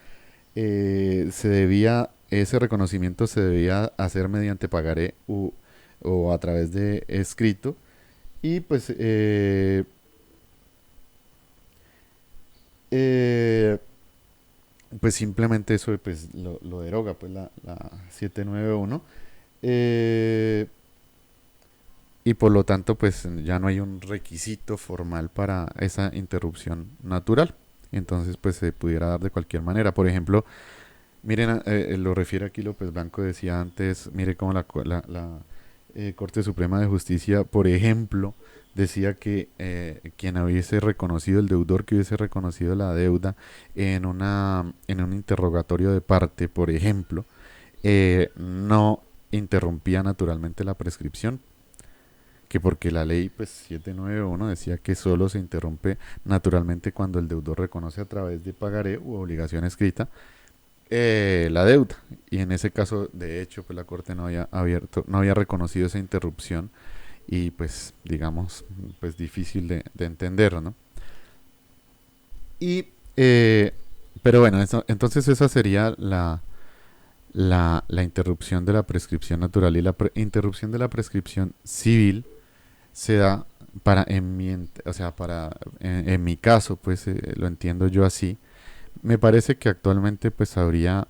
ese reconocimiento se debía hacer mediante pagaré o a través de escrito, y pues eh, pues simplemente eso pues lo deroga pues la 791, eh, y por lo tanto pues ya no hay un requisito formal para esa interrupción natural. entonces pues se pudiera dar de cualquier manera. Por ejemplo, miren, lo refiere aquí López Blanco, decía antes, mire cómo la Corte Suprema de Justicia, por ejemplo, decía que quien hubiese reconocido, el deudor que hubiese reconocido la deuda en un interrogatorio de parte, por ejemplo, no interrumpía naturalmente la prescripción, que porque la ley pues 791 decía que solo se interrumpe naturalmente cuando el deudor reconoce a través de pagaré u obligación escrita la deuda. Y en ese caso, de hecho, pues la Corte no había reconocido esa interrupción y pues digamos, pues difícil de entender, ¿no? Y, pero bueno, entonces esa sería la interrupción de la prescripción natural y interrupción de la prescripción civil se da o sea, en mi caso, pues lo entiendo yo así. Me parece que actualmente pues habría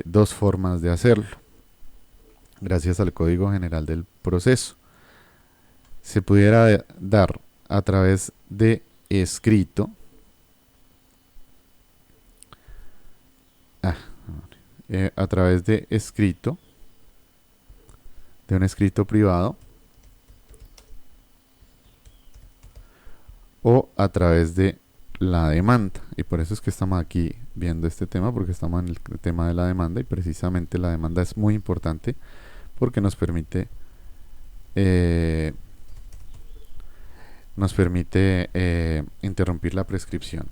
dos formas de hacerlo, gracias al Código General del Proceso. Se pudiera dar a través de escrito, ah, a través de escrito, de un escrito privado, o a través de la demanda. Y por eso es que estamos aquí viendo este tema, porque estamos en el tema de la demanda y precisamente la demanda es muy importante porque eh, nos permite interrumpir la prescripción.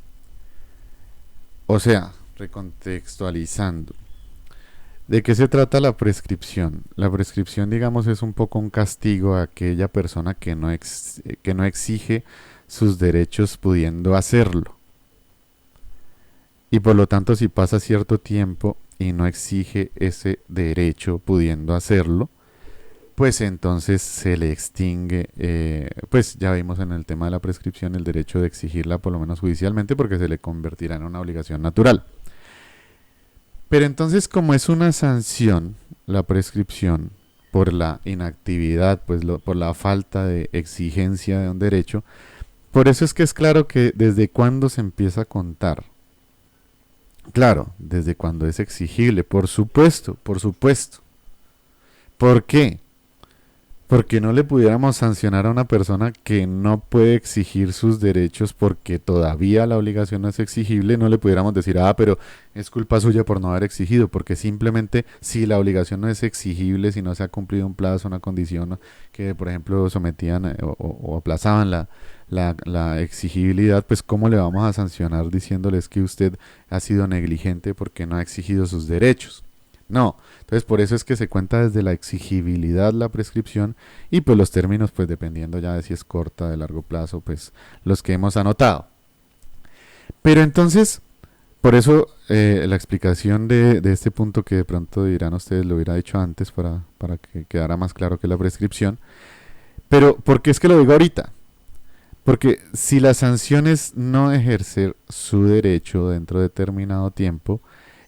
O sea, recontextualizando, ¿de qué se trata la prescripción? La prescripción, digamos, es un poco un castigo a aquella persona que no exige sus derechos pudiendo hacerlo. Y por lo tanto, si pasa cierto tiempo y no exige ese derecho pudiendo hacerlo, pues entonces se le extingue, pues ya vimos en el tema de la prescripción el derecho de exigirla por lo menos judicialmente porque se le convertirá en una obligación natural. Pero entonces como es una sanción la prescripción por la inactividad, pues por la falta de exigencia de un derecho, por eso es que es claro que desde cuándo se empieza a contar. Claro, desde cuando es exigible, por supuesto, por supuesto. ¿Por qué? Porque no le pudiéramos sancionar a una persona que no puede exigir sus derechos porque todavía la obligación no es exigible, no le pudiéramos decir, ah, pero es culpa suya por no haber exigido, porque simplemente si la obligación no es exigible, si no se ha cumplido un plazo, una condición que, por ejemplo, sometían o aplazaban la exigibilidad, pues ¿cómo le vamos a sancionar diciéndoles que usted ha sido negligente porque no ha exigido sus derechos? No, entonces por eso es que se cuenta desde la exigibilidad la prescripción y pues los términos pues dependiendo ya de si es corta, de largo plazo, pues los que hemos anotado. Pero entonces, por eso la explicación de este punto que de pronto dirán ustedes lo hubiera dicho antes para que quedara más claro que la prescripción. Pero ¿por qué es que lo digo ahorita? Porque si la sanción es no ejercer su derecho dentro de determinado tiempo,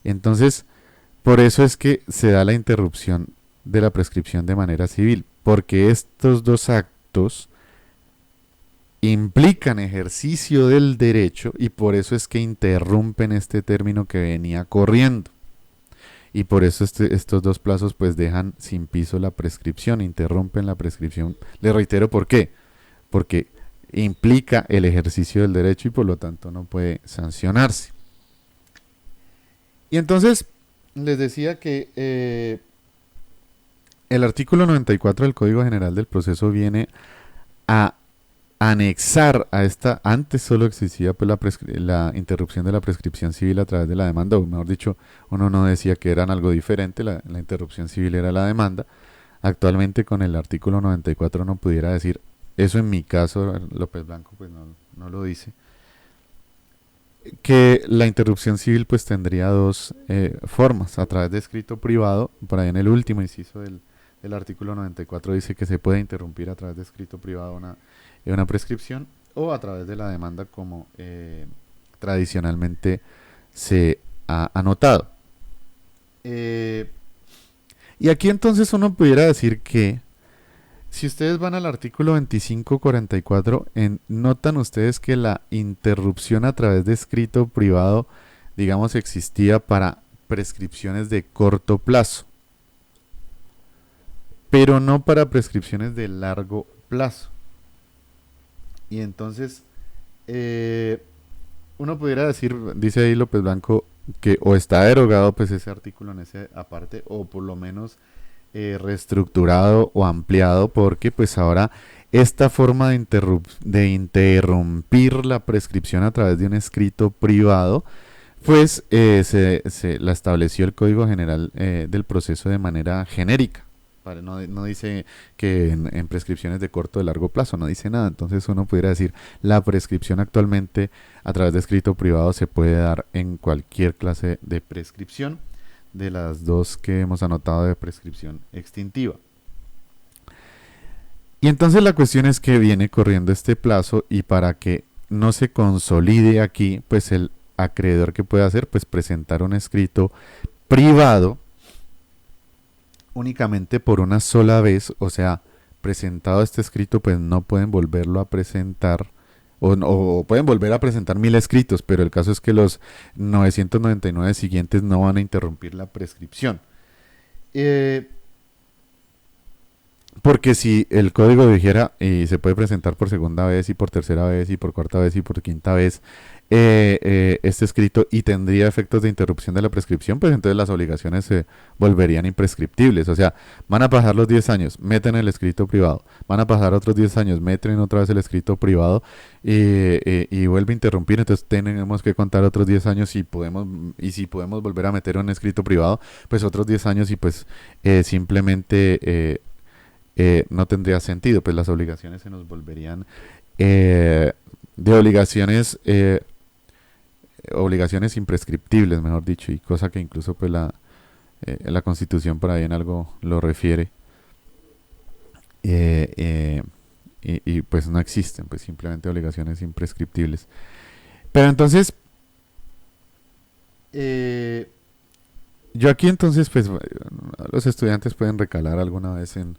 entonces por eso es que se da la interrupción de la prescripción de manera civil, porque estos dos actos implican ejercicio del derecho y por eso es que interrumpen este término que venía corriendo. Y por eso estos dos plazos pues dejan sin piso la prescripción, interrumpen la prescripción. Le reitero por qué. Porque implica el ejercicio del derecho y por lo tanto no puede sancionarse. Y entonces les decía que el artículo 94 del Código General del Proceso viene a anexar a esta, antes solo existía pues la interrupción de la prescripción civil a través de la demanda, o mejor dicho, uno no decía que eran algo diferente, la interrupción civil era la demanda. Actualmente con el artículo 94 no pudiera decir, eso en mi caso, López Blanco pues no lo dice, que la interrupción civil pues tendría dos formas, a través de escrito privado, por ahí en el último inciso del artículo 94 dice que se puede interrumpir a través de escrito privado una prescripción o a través de la demanda como tradicionalmente se ha anotado. Y aquí entonces uno pudiera decir que Si ustedes van al artículo 2544, notan ustedes que la interrupción a través de escrito privado, digamos, existía para prescripciones de corto plazo, pero no para prescripciones de largo plazo. Y entonces, eh, uno pudiera decir, dice ahí López Blanco, que o está derogado pues ese artículo en ese aparte, o por lo menos reestructurado o ampliado, porque pues ahora esta forma de interrumpir la prescripción a través de un escrito privado, pues se la estableció el Código General del Proceso de manera genérica. No dice que en prescripciones de corto o de largo plazo, no dice nada. Entonces uno pudiera decir, la prescripción actualmente a través de escrito privado se puede dar en cualquier clase de prescripción de las dos que hemos anotado de prescripción extintiva. Y entonces la cuestión es que viene corriendo este plazo y para que no se consolide aquí, pues el acreedor que puede hacer, pues presentar un escrito privado únicamente por una sola vez, o sea, presentado este escrito, pues no pueden volverlo a presentar o pueden volver a presentar 1000 escritos, pero el caso es que los 999 siguientes no van a interrumpir la prescripción. Eh, Porque si el código dijera y se puede presentar por segunda vez y por tercera vez y por cuarta vez y por quinta vez este escrito y tendría efectos de interrupción de la prescripción, pues entonces las obligaciones se volverían imprescriptibles. O sea, van a pasar los 10 años, meten el escrito privado, van a pasar otros 10 años, meten otra vez el escrito privado y vuelve a interrumpir. Entonces tenemos que contar otros 10 años y si podemos volver a meter un escrito privado, pues otros 10 años y pues simplemente no tendría sentido, pues las obligaciones se nos volverían de obligaciones imprescriptibles, mejor dicho, y cosa que incluso pues la Constitución por ahí en algo lo refiere, eh, eh, pues no existen, pues simplemente obligaciones imprescriptibles. Pero entonces, eh, yo aquí entonces, pues los estudiantes pueden recalar alguna vez en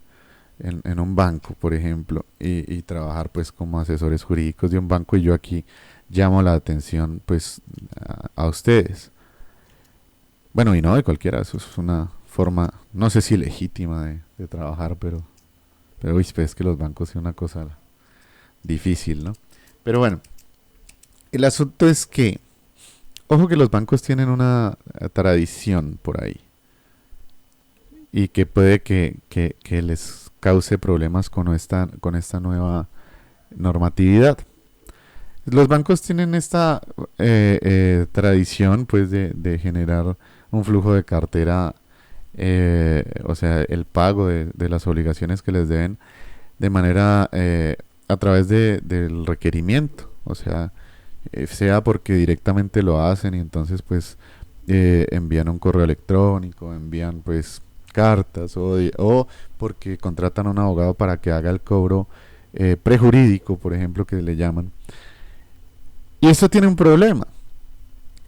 un banco, por ejemplo, y trabajar pues como asesores jurídicos de un banco y yo aquí llamo la atención pues a ustedes. Bueno, y no de cualquiera, eso es una forma, no sé si legítima de trabajar, pero uy, pues es que los bancos son una cosa difícil, ¿no? Pero bueno, el asunto es que, ojo que los bancos tienen una tradición por ahí y que puede que les cause problemas con esta nueva normatividad. Los bancos tienen esta tradición pues de generar un flujo de cartera, o sea, el pago de las obligaciones que les deben de manera a través del requerimiento, o sea, sea porque directamente lo hacen y entonces pues envían un correo electrónico, envían pues cartas o porque contratan a un abogado para que haga el cobro prejurídico, por ejemplo, que le llaman. Y esto tiene un problema,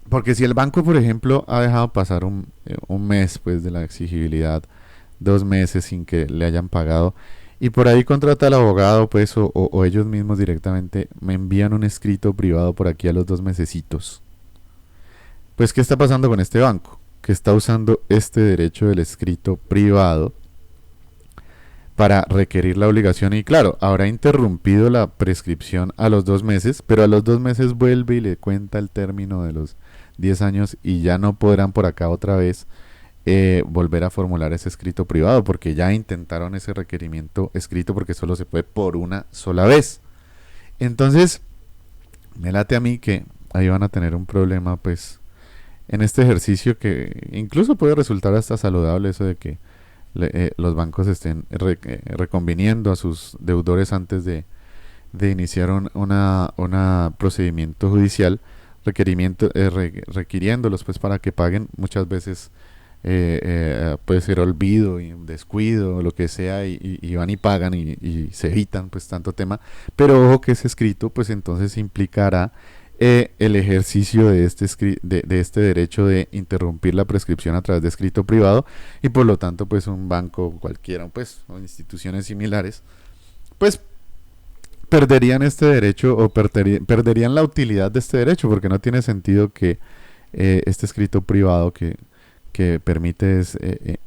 porque si el banco, por ejemplo, ha dejado pasar un mes pues de la exigibilidad, 2 meses sin que le hayan pagado, y por ahí contrata al abogado, pues, o ellos mismos directamente me envían un escrito privado por aquí a los 2 mesecitos. Pues, ¿qué está pasando con este banco? Que está usando este derecho del escrito privado para requerir la obligación y claro, habrá interrumpido la prescripción a los 2 meses, pero a los 2 meses vuelve y le cuenta el término de los 10 años y ya no podrán por acá otra vez volver a formular ese escrito privado porque ya intentaron ese requerimiento escrito porque solo se puede por una sola vez. Entonces, me late a mí que ahí van a tener un problema pues en este ejercicio que incluso puede resultar hasta saludable eso de que los bancos estén reconviniendo a sus deudores antes de iniciar una procedimiento judicial, requiriéndolos pues para que paguen. Muchas veces puede ser olvido y un descuido, lo que sea, y van y pagan y se evitan pues tanto tema. Pero ojo que ese escrito pues entonces implicará el ejercicio de de este derecho de interrumpir la prescripción a través de escrito privado, y por lo tanto pues un banco cualquiera pues o instituciones similares pues perderían este derecho o perderían la utilidad de este derecho, porque no tiene sentido que este escrito privado que permite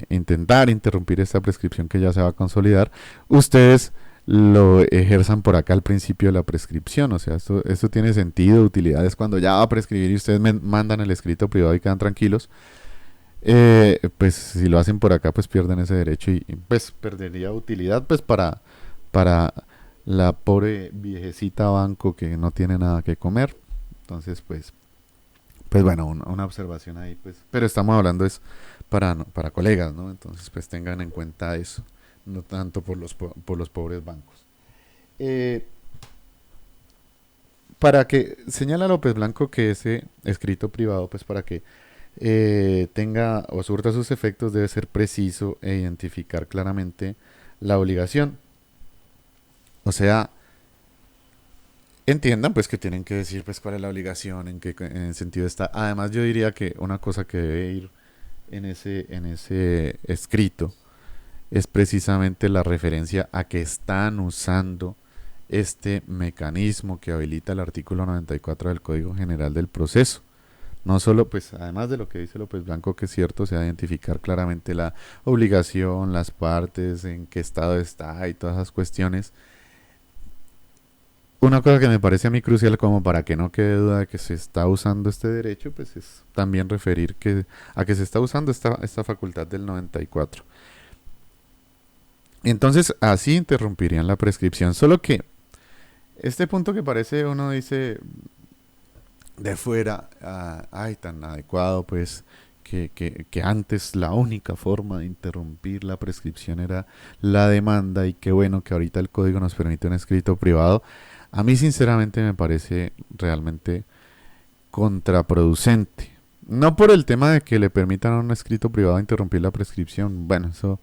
intentar interrumpir esta prescripción que ya se va a consolidar, ustedes lo ejerzan por acá al principio de la prescripción. O sea, esto tiene sentido, utilidades cuando ya va a prescribir y ustedes mandan el escrito privado y quedan tranquilos. Pues si lo hacen por acá, pues pierden ese derecho y, pues perdería utilidad pues para la pobre viejecita banco que no tiene nada que comer. Entonces, pues bueno, una observación ahí, pues. Pero estamos hablando es para colegas, ¿no? Entonces, pues tengan en cuenta eso, no tanto por los pobres bancos. Eh, para que señala López Blanco que ese escrito privado, pues para que tenga o surta sus efectos, debe ser preciso e identificar claramente la obligación. O sea, entiendan pues que tienen que decir pues cuál es la obligación, en qué en sentido está. Además, yo diría que una cosa que debe ir en ese escrito es precisamente la referencia a que están usando este mecanismo que habilita el artículo 94 del Código General del Proceso. No solo, pues, además de lo que dice López Blanco, que es cierto, o sea, identificar claramente la obligación, las partes, en qué estado está y todas esas cuestiones. Una cosa que me parece a mí crucial, como para que no quede duda de que se está usando este derecho, pues es también referir a que se está usando esta facultad del 94. Entonces, así interrumpirían la prescripción. Solo que este punto que parece, uno dice de fuera, ay, tan adecuado, pues, que antes la única forma de interrumpir la prescripción era la demanda, y qué bueno que ahorita el código nos permite un escrito privado. A mí sinceramente me parece realmente contraproducente. No por el tema de que le permitan a un escrito privado interrumpir la prescripción, bueno, eso...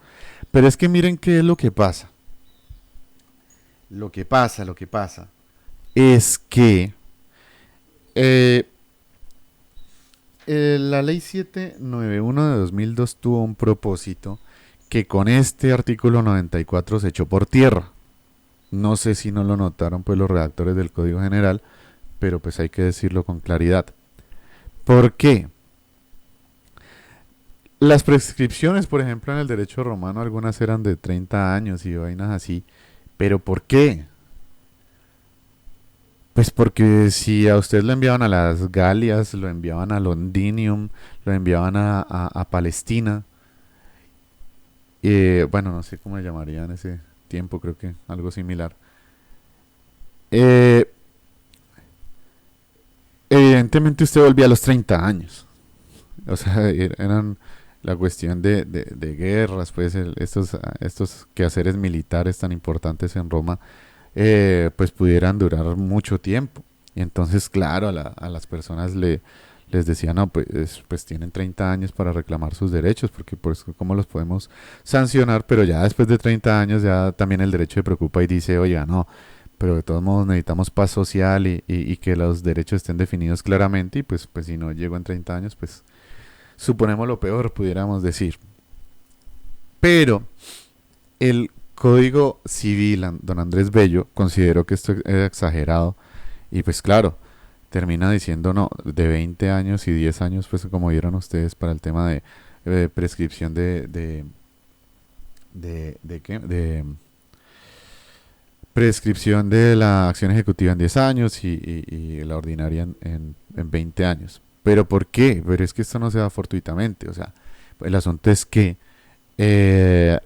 Pero es que miren qué es lo que pasa. Lo que pasa es que eh, la ley 791 de 2002 tuvo un propósito que con este artículo 94 se echó por tierra. No sé si no lo notaron pues los redactores del Código General, pero pues hay que decirlo con claridad. ¿Por qué? Las prescripciones, por ejemplo, en el derecho romano, algunas eran de 30 años y vainas así. ¿Pero por qué? Pues porque si a usted lo enviaban a las Galias, lo enviaban a Londinium, lo enviaban a Palestina, bueno, no sé cómo le llamarían ese tiempo, creo que algo similar. Eh, Evidentemente usted volvía a los 30 años. O sea, eran la cuestión de guerras, pues estos quehaceres militares tan importantes en Roma, pues pudieran durar mucho tiempo. Y entonces, claro, a las personas les decían, no, pues tienen 30 años para reclamar sus derechos, porque pues cómo los podemos sancionar, pero ya después de 30 años ya también el derecho se preocupa y dice, oye, no, pero de todos modos necesitamos paz social y que los derechos estén definidos claramente, y pues si no llego en 30 años, pues suponemos lo peor, pudiéramos decir. Pero el Código Civil, don Andrés Bello, consideró que esto era exagerado, y pues claro, termina diciendo no, de 20 años y 10 años, pues como vieron ustedes para el tema de prescripción ¿qué? De prescripción de la acción ejecutiva en 10 años y la ordinaria en 20 años. ¿Pero por qué? Pero es que esto no se da fortuitamente. O sea, el asunto es que, eh,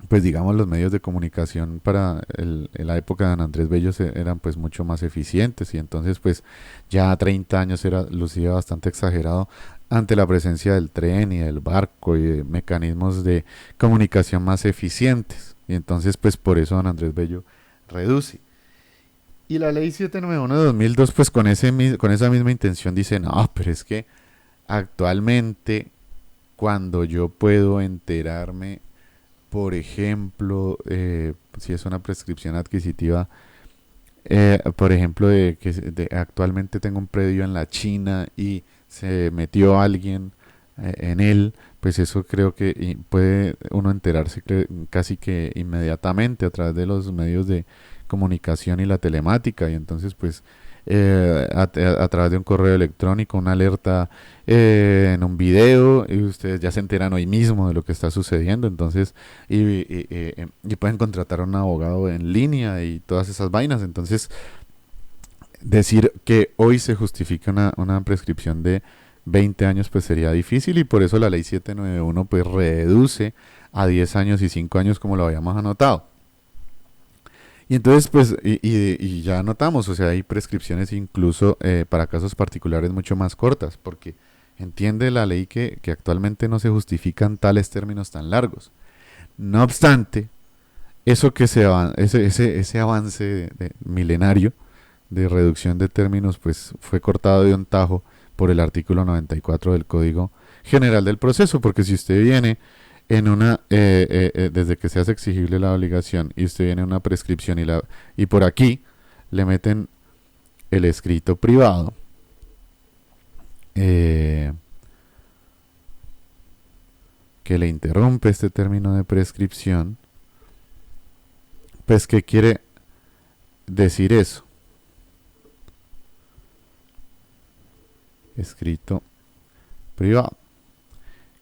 pues digamos, los medios de comunicación para en la época de Don Andrés Bello eran pues mucho más eficientes, y entonces pues ya a 30 años era lucía bastante exagerado ante la presencia del tren y del barco y de mecanismos de comunicación más eficientes. Y entonces pues por eso Don Andrés Bello reduce. Y la ley 791 de 2002 pues con esa misma intención dice, no, pero es que actualmente cuando yo puedo enterarme, por ejemplo, si es una prescripción adquisitiva, Por ejemplo, actualmente tengo un predio en la China y se metió alguien en él, pues eso creo que puede uno enterarse casi que inmediatamente a través de los medios de comunicación y la telemática, y entonces pues a través de un correo electrónico, una alerta en un video, y ustedes ya se enteran hoy mismo de lo que está sucediendo, entonces y pueden contratar a un abogado en línea y todas esas vainas. Entonces decir que hoy se justifica una prescripción de 20 años pues sería difícil, y por eso la ley 791 pues reduce a 10 años y 5 años como lo habíamos anotado. Y entonces, pues, y ya notamos, o sea, hay prescripciones incluso para casos particulares mucho más cortas, porque entiende la ley que actualmente no se justifican tales términos tan largos. No obstante, eso que ese avance milenario de reducción de términos, pues fue cortado de un tajo por el artículo 94 del Código General del Proceso, porque si usted viene desde que se hace exigible la obligación y usted viene a una prescripción y por aquí le meten el escrito privado, eh, que le interrumpe este término de prescripción, pues ¿qué quiere decir eso? Escrito privado.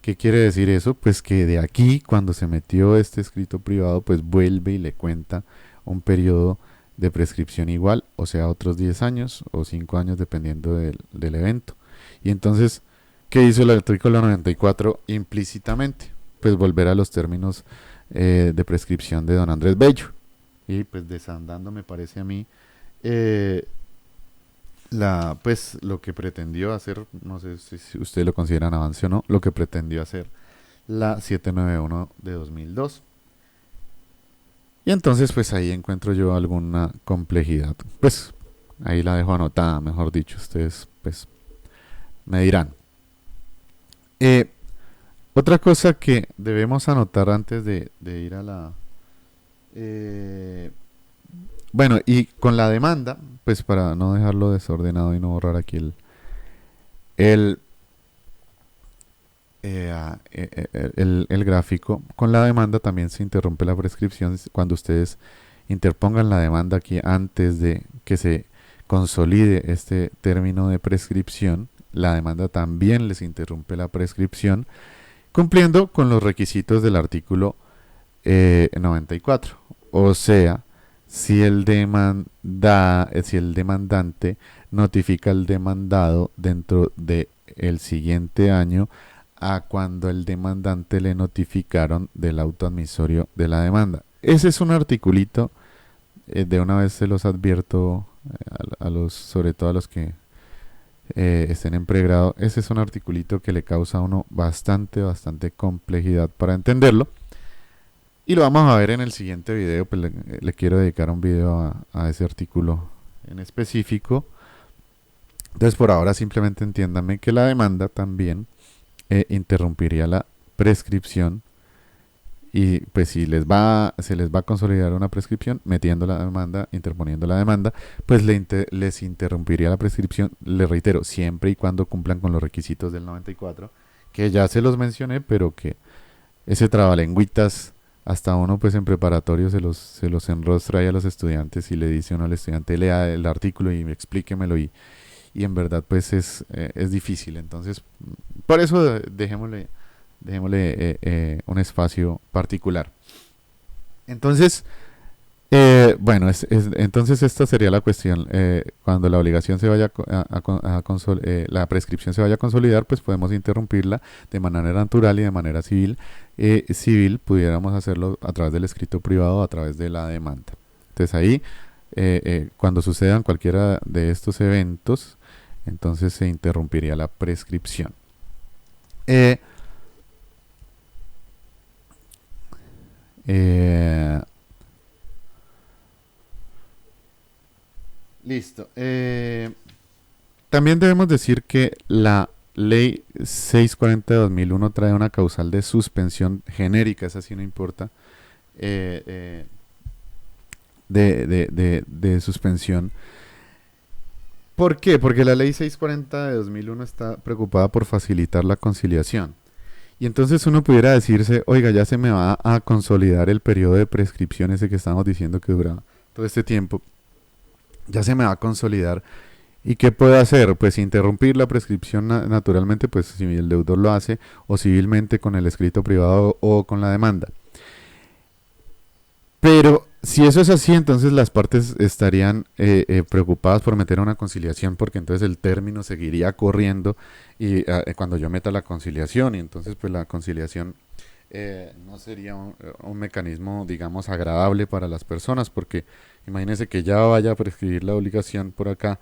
¿Qué quiere decir eso? Pues que de aquí, cuando se metió este escrito privado, pues vuelve y le cuenta un periodo de prescripción igual, o sea, otros 10 años o 5 años dependiendo del evento. Y entonces, ¿qué hizo el artículo 94 implícitamente? Pues volver a los términos de prescripción de don Andrés Bello. Y pues desandando, me parece a mí, eh, pues lo que pretendió hacer, no sé si ustedes lo consideran avance o no, lo que pretendió hacer la 791 de 2002. Y entonces pues ahí encuentro yo alguna complejidad. Pues ahí la dejo anotada, mejor dicho, ustedes pues me dirán. Eh, Otra cosa que debemos anotar antes de ir a la... eh, bueno, y con la demanda, pues para no dejarlo desordenado y no borrar aquí el, el gráfico, con la demanda también se interrumpe la prescripción cuando ustedes interpongan la demanda aquí antes de que se consolide este término de prescripción. La demanda también les interrumpe la prescripción, cumpliendo con los requisitos del artículo 94. O sea, si el demandante notifica al demandado dentro de el siguiente año a cuando el demandante le notificaron del auto admisorio de la demanda. Ese es un articulito, de una vez se los advierto sobre todo a los que estén en pregrado. Ese es un articulito que le causa a uno bastante complejidad para entenderlo. Y lo vamos a ver en el siguiente video, pues le quiero dedicar un video a ese artículo en específico. Entonces por ahora simplemente entiéndanme que la demanda también interrumpiría la prescripción, y pues si se les va a consolidar una prescripción metiendo la demanda, interponiendo la demanda, pues les interrumpiría la prescripción, les reitero, siempre y cuando cumplan con los requisitos del 94, que ya se los mencioné, pero que ese trabalengüitas hasta uno pues en preparatorio se los enrostra ahí a los estudiantes y le dice uno al estudiante: lea el artículo y explíquemelo, y en verdad pues es difícil. Entonces por eso dejémosle un espacio particular. Entonces, bueno, entonces esta sería la cuestión. Cuando la obligación se vaya la prescripción se vaya a consolidar, pues podemos interrumpirla de manera natural y de manera civil. Civil pudiéramos hacerlo a través del escrito privado o a través de la demanda. Entonces ahí, cuando sucedan cualquiera de estos eventos, entonces se interrumpiría la prescripción. Eh, eh, Listo. También debemos decir que la ley 640 de 2001 trae una causal de suspensión genérica, esa sí no importa, eh, eh, de suspensión. ¿Por qué? Porque la ley 640 de 2001 está preocupada por facilitar la conciliación. Y entonces uno pudiera decirse, oiga, ya se me va a consolidar el periodo de prescripción ese que estamos diciendo que dura todo este tiempo. Ya se me va a consolidar. ¿Y qué puedo hacer? Pues interrumpir la prescripción naturalmente, pues si el deudor lo hace, o civilmente con el escrito privado o con la demanda. Pero si eso es así, entonces las partes estarían preocupadas por meter una conciliación, porque entonces el término seguiría corriendo y cuando yo meta la conciliación, y entonces pues la conciliación no sería un mecanismo, digamos, agradable para las personas, porque imagínense que ya vaya a prescribir la obligación por acá,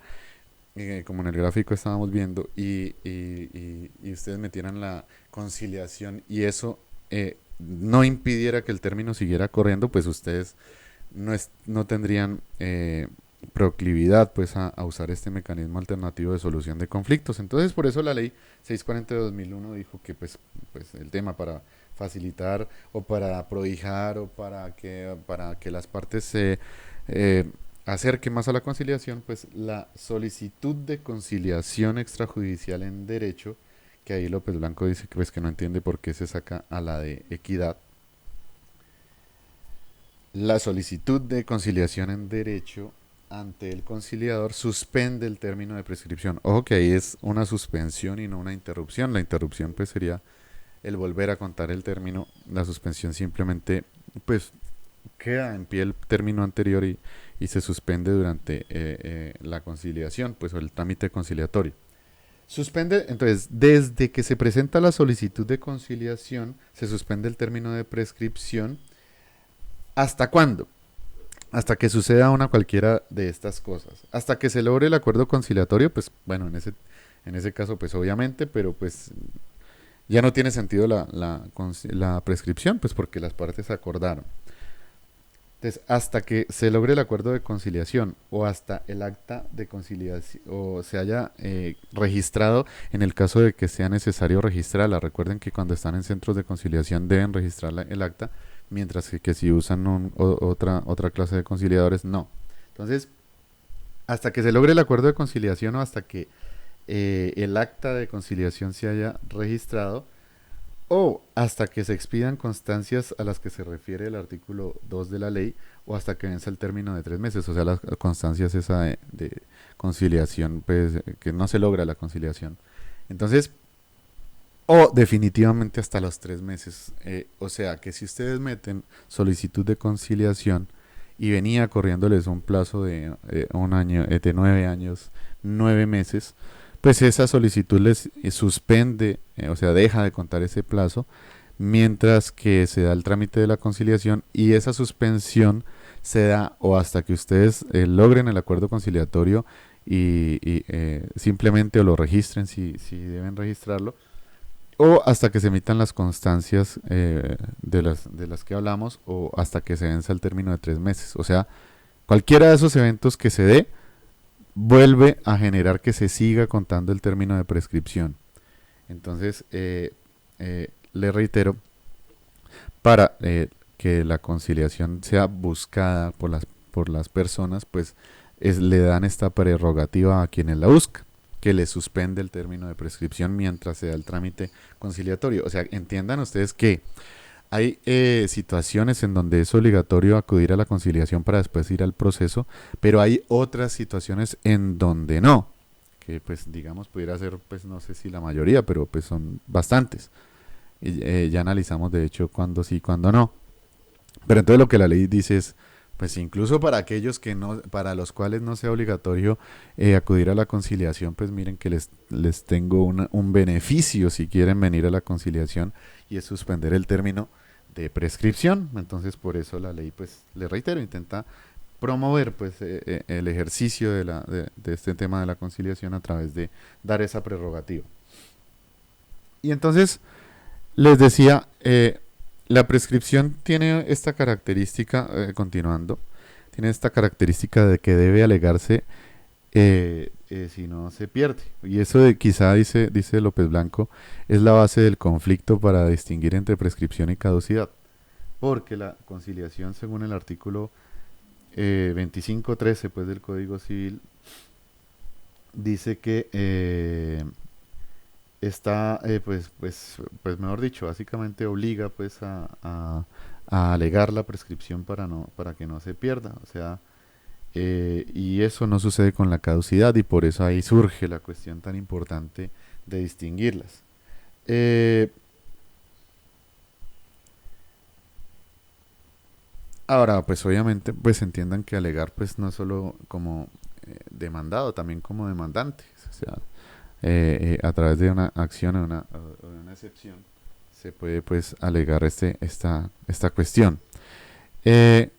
como en el gráfico estábamos viendo, y ustedes metieran la conciliación y eso no impidiera que el término siguiera corriendo, pues ustedes no tendrían proclividad pues a usar este mecanismo alternativo de solución de conflictos. Entonces por eso la ley 640 de 2001 dijo que pues el tema para facilitar o para prohijar o para que las partes se acerquen más a la conciliación, pues la solicitud de conciliación extrajudicial en derecho, que ahí López Blanco dice que, pues, que no entiende por qué se saca a la de equidad. La solicitud de conciliación en derecho ante el conciliador suspende el término de prescripción. Ojo que ahí es una suspensión y no una interrupción. La interrupción pues sería el volver a contar el término. La suspensión simplemente pues queda en pie el término anterior y se suspende durante la conciliación, pues o el trámite conciliatorio. Suspende, entonces, desde que se presenta la solicitud de conciliación, se suspende el término de prescripción. ¿Hasta cuándo? Hasta que suceda una cualquiera de estas cosas. Hasta que se logre el acuerdo conciliatorio, pues bueno, en ese caso, pues obviamente, pero pues ya no tiene sentido la prescripción, pues porque las partes acordaron. Entonces, hasta que se logre el acuerdo de conciliación o hasta el acta de conciliación o se haya registrado en el caso de que sea necesario registrarla. Recuerden que cuando están en centros de conciliación deben registrar el acta, mientras que si usan otra clase de conciliadores, no. Entonces, hasta que se logre el acuerdo de conciliación o hasta que el acta de conciliación se haya registrado, o hasta que se expidan constancias a las que se refiere el artículo 2 de la ley, o hasta que venza el término de 3 meses, o sea, las constancias esa de conciliación, pues que no se logra la conciliación. Entonces, o definitivamente hasta los 3 meses. O sea, que si ustedes meten solicitud de conciliación y venía corriéndoles un plazo de un año, de 9 años, 9 meses, pues esa solicitud les suspende, o sea, deja de contar ese plazo, mientras que se da el trámite de la conciliación y esa suspensión se da o hasta que ustedes logren el acuerdo conciliatorio y simplemente o lo registren si deben registrarlo, o hasta que se emitan las constancias de las que hablamos, o hasta que se venza el término de 3 meses. O sea, cualquiera de esos eventos que se dé vuelve a generar que se siga contando el término de prescripción. Entonces, le reitero, para que la conciliación sea buscada por las personas, pues le dan esta prerrogativa a quienes la buscan, que le suspende el término de prescripción mientras se da el trámite conciliatorio. O sea, entiendan ustedes que hay situaciones en donde es obligatorio acudir a la conciliación para después ir al proceso, pero hay otras situaciones en donde no, que pues digamos pudiera ser, pues no sé si la mayoría, pero pues son bastantes. Y, ya analizamos de hecho cuándo sí, cuándo no. Pero entonces lo que la ley dice es, pues incluso para aquellos que no, para los cuales no sea obligatorio acudir a la conciliación, pues miren que les tengo un beneficio si quieren venir a la conciliación, y es suspender el término de prescripción. Entonces por eso la ley, pues le reitero, intenta promover pues el ejercicio de este tema de la conciliación a través de dar esa prerrogativa. Y entonces les decía, la prescripción tiene esta característica, continuando, tiene esta característica de que debe alegarse si no se pierde. Y eso quizá, dice López Blanco, es la base del conflicto para distinguir entre prescripción y caducidad. Porque la conciliación, según el artículo 2513 pues del Código Civil dice que está, pues mejor dicho, básicamente obliga pues a alegar la prescripción para que no se pierda, o sea, y eso no sucede con la caducidad y por eso ahí surge la cuestión tan importante de distinguirlas. Eh, Ahora, pues obviamente, pues entiendan que alegar pues no es solo como demandado, también como demandante, o sea, a través de una acción o de una excepción se puede pues alegar esta cuestión. Eh,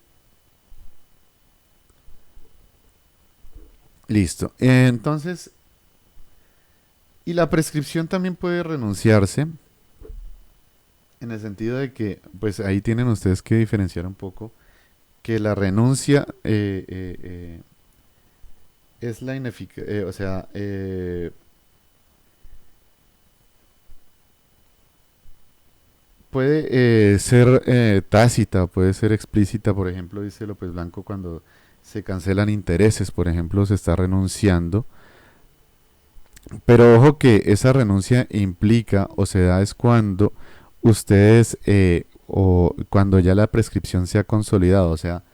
Listo. Entonces, y la prescripción también puede renunciarse en el sentido de que, pues ahí tienen ustedes que diferenciar un poco que la renuncia es la ineficacia, o sea, puede ser tácita, puede ser explícita, por ejemplo, dice López Blanco, cuando se cancelan intereses, por ejemplo, se está renunciando. Pero ojo que esa renuncia implica o se da es cuando ustedes o cuando ya la prescripción se ha consolidado, o sea,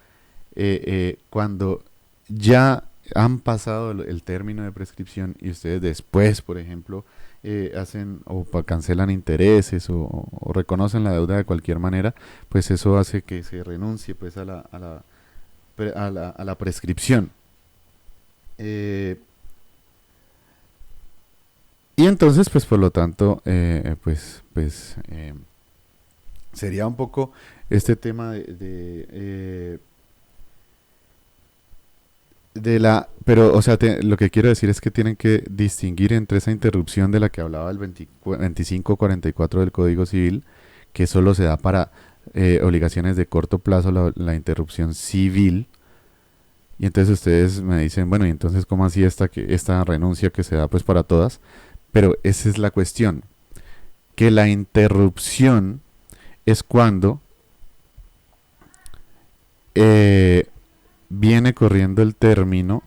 cuando ya han pasado el término de prescripción y ustedes después, por ejemplo, hacen o cancelan intereses o reconocen la deuda de cualquier manera, pues eso hace que se renuncie pues a la prescripción. Eh, y entonces, pues por lo tanto, sería un poco este tema de la, pero, o sea, lo que quiero decir es que tienen que distinguir entre esa interrupción de la que hablaba el 2544 del Código Civil, que solo se da para obligaciones de corto plazo, la interrupción civil. Y entonces ustedes me dicen, bueno, y entonces, ¿cómo así esta renuncia que se da pues para todas? Pero esa es la cuestión, que la interrupción es cuando eh, viene corriendo el término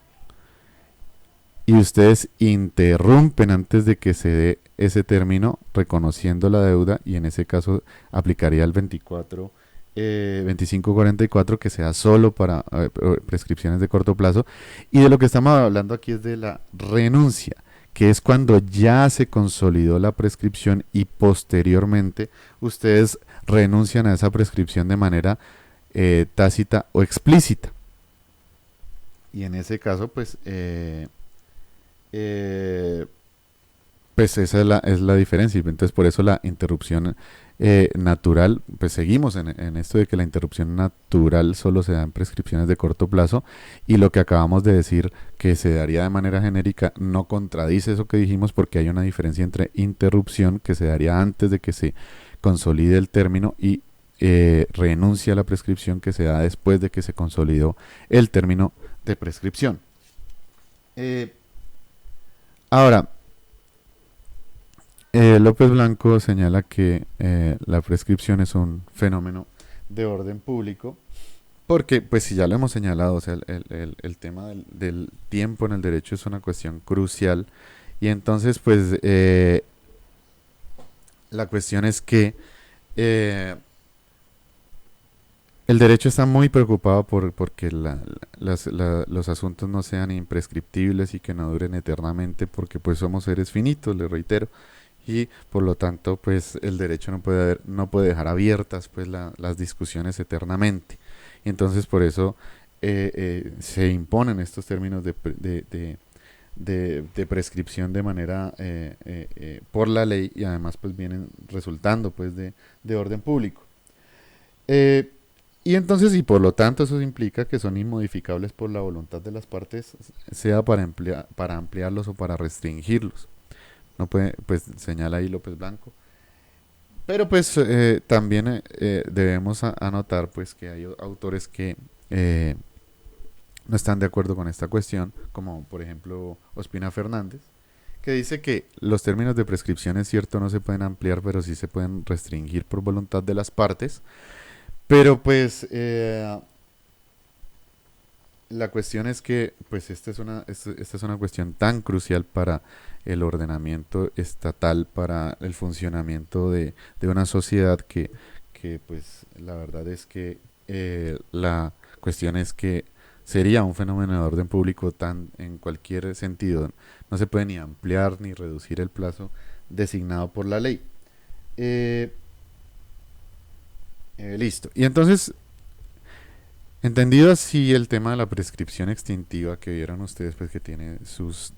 y ustedes interrumpen antes de que se dé ese término reconociendo la deuda y en ese caso aplicaría el 2544 que sea solo para prescripciones de corto plazo y de lo que estamos hablando aquí es de la renuncia que es cuando ya se consolidó la prescripción y posteriormente ustedes renuncian a esa prescripción de manera tácita o explícita. Y en ese caso, eh, pues esa es la diferencia. Entonces, por eso la interrupción natural, pues seguimos en esto de que la interrupción natural solo se da en prescripciones de corto plazo y lo que acabamos de decir que se daría de manera genérica no contradice eso que dijimos porque hay una diferencia entre interrupción que se daría antes de que se consolide el término y renuncia a la prescripción que se da después de que se consolidó el término de prescripción. Eh, Ahora, López Blanco señala que la prescripción es un fenómeno de orden público, porque, pues si ya lo hemos señalado, o sea, el tema del tiempo en el derecho es una cuestión crucial, y entonces, pues, la cuestión es que eh, el derecho está muy preocupado porque los asuntos no sean imprescriptibles y que no duren eternamente, porque pues somos seres finitos, le reitero, y por lo tanto pues el derecho no puede dejar abiertas pues las discusiones eternamente. Y entonces por eso se imponen estos términos de prescripción de manera por la ley y además pues vienen resultando pues de orden público. Eh, y entonces, y por lo tanto, eso implica que son inmodificables por la voluntad de las partes, sea para ampliarlos o para restringirlos. No puede, pues señala ahí López Blanco. Pero pues también debemos anotar pues que hay autores que no están de acuerdo con esta cuestión, como por ejemplo Ospina Fernández, que dice que los términos de prescripción es cierto no se pueden ampliar, pero sí se pueden restringir por voluntad de las partes. Pero pues la cuestión es que, pues, esta es una cuestión tan crucial para el ordenamiento estatal, para el funcionamiento de una sociedad que, pues, la verdad es que la cuestión es que sería un fenómeno de orden público tan en cualquier sentido. No se puede ni ampliar ni reducir el plazo designado por la ley. Eh, listo. Y entonces, entendido así el tema de la prescripción extintiva que vieron ustedes, pues que tiene sus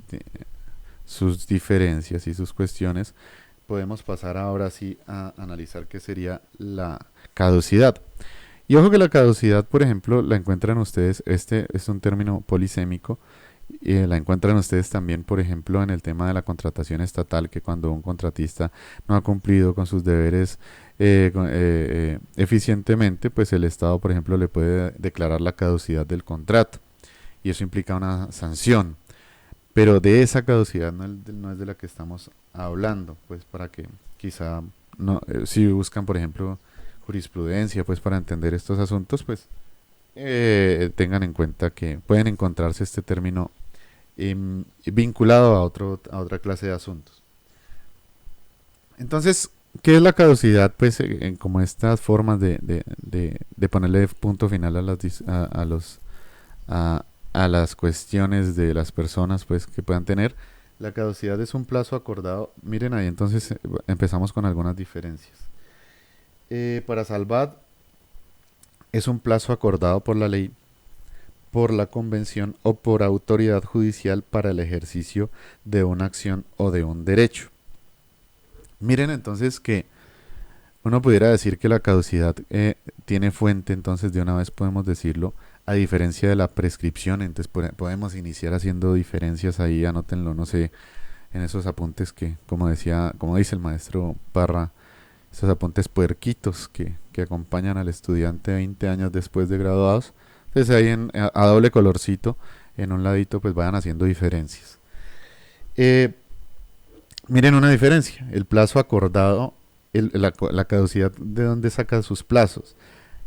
diferencias y sus cuestiones, podemos pasar ahora sí a analizar qué sería la caducidad. Y ojo que la caducidad, por ejemplo, la encuentran ustedes, este es un término polisémico, la encuentran ustedes también, por ejemplo, en el tema de la contratación estatal, que cuando un contratista no ha cumplido con sus deberes eficientemente, pues el Estado, por ejemplo, le puede declarar la caducidad del contrato y eso implica una sanción. Pero de esa caducidad no es de la que estamos hablando, pues para que quizá no, si buscan, por ejemplo, jurisprudencia, pues para entender estos asuntos, pues tengan en cuenta que pueden encontrarse este término vinculado a otra clase de asuntos. Entonces, ¿qué es la caducidad? Pues como estas formas de ponerle punto final a a, a las cuestiones de las personas pues que puedan tener. La caducidad es un plazo acordado. Miren ahí, entonces empezamos con algunas diferencias. Para salvar es un plazo acordado por la ley, por la convención o por autoridad judicial para el ejercicio de una acción o de un derecho. Miren entonces que uno pudiera decir que la caducidad tiene fuente, entonces de una vez podemos decirlo, a diferencia de la prescripción, entonces podemos iniciar haciendo diferencias ahí, anótenlo, no sé, en esos apuntes que, como decía, como dice el maestro Parra, esos apuntes puerquitos que acompañan al estudiante 20 años después de graduados, entonces ahí a doble colorcito, en un ladito, pues vayan haciendo diferencias. Eh, Miren una diferencia, el plazo acordado, la caducidad de dónde saca sus plazos,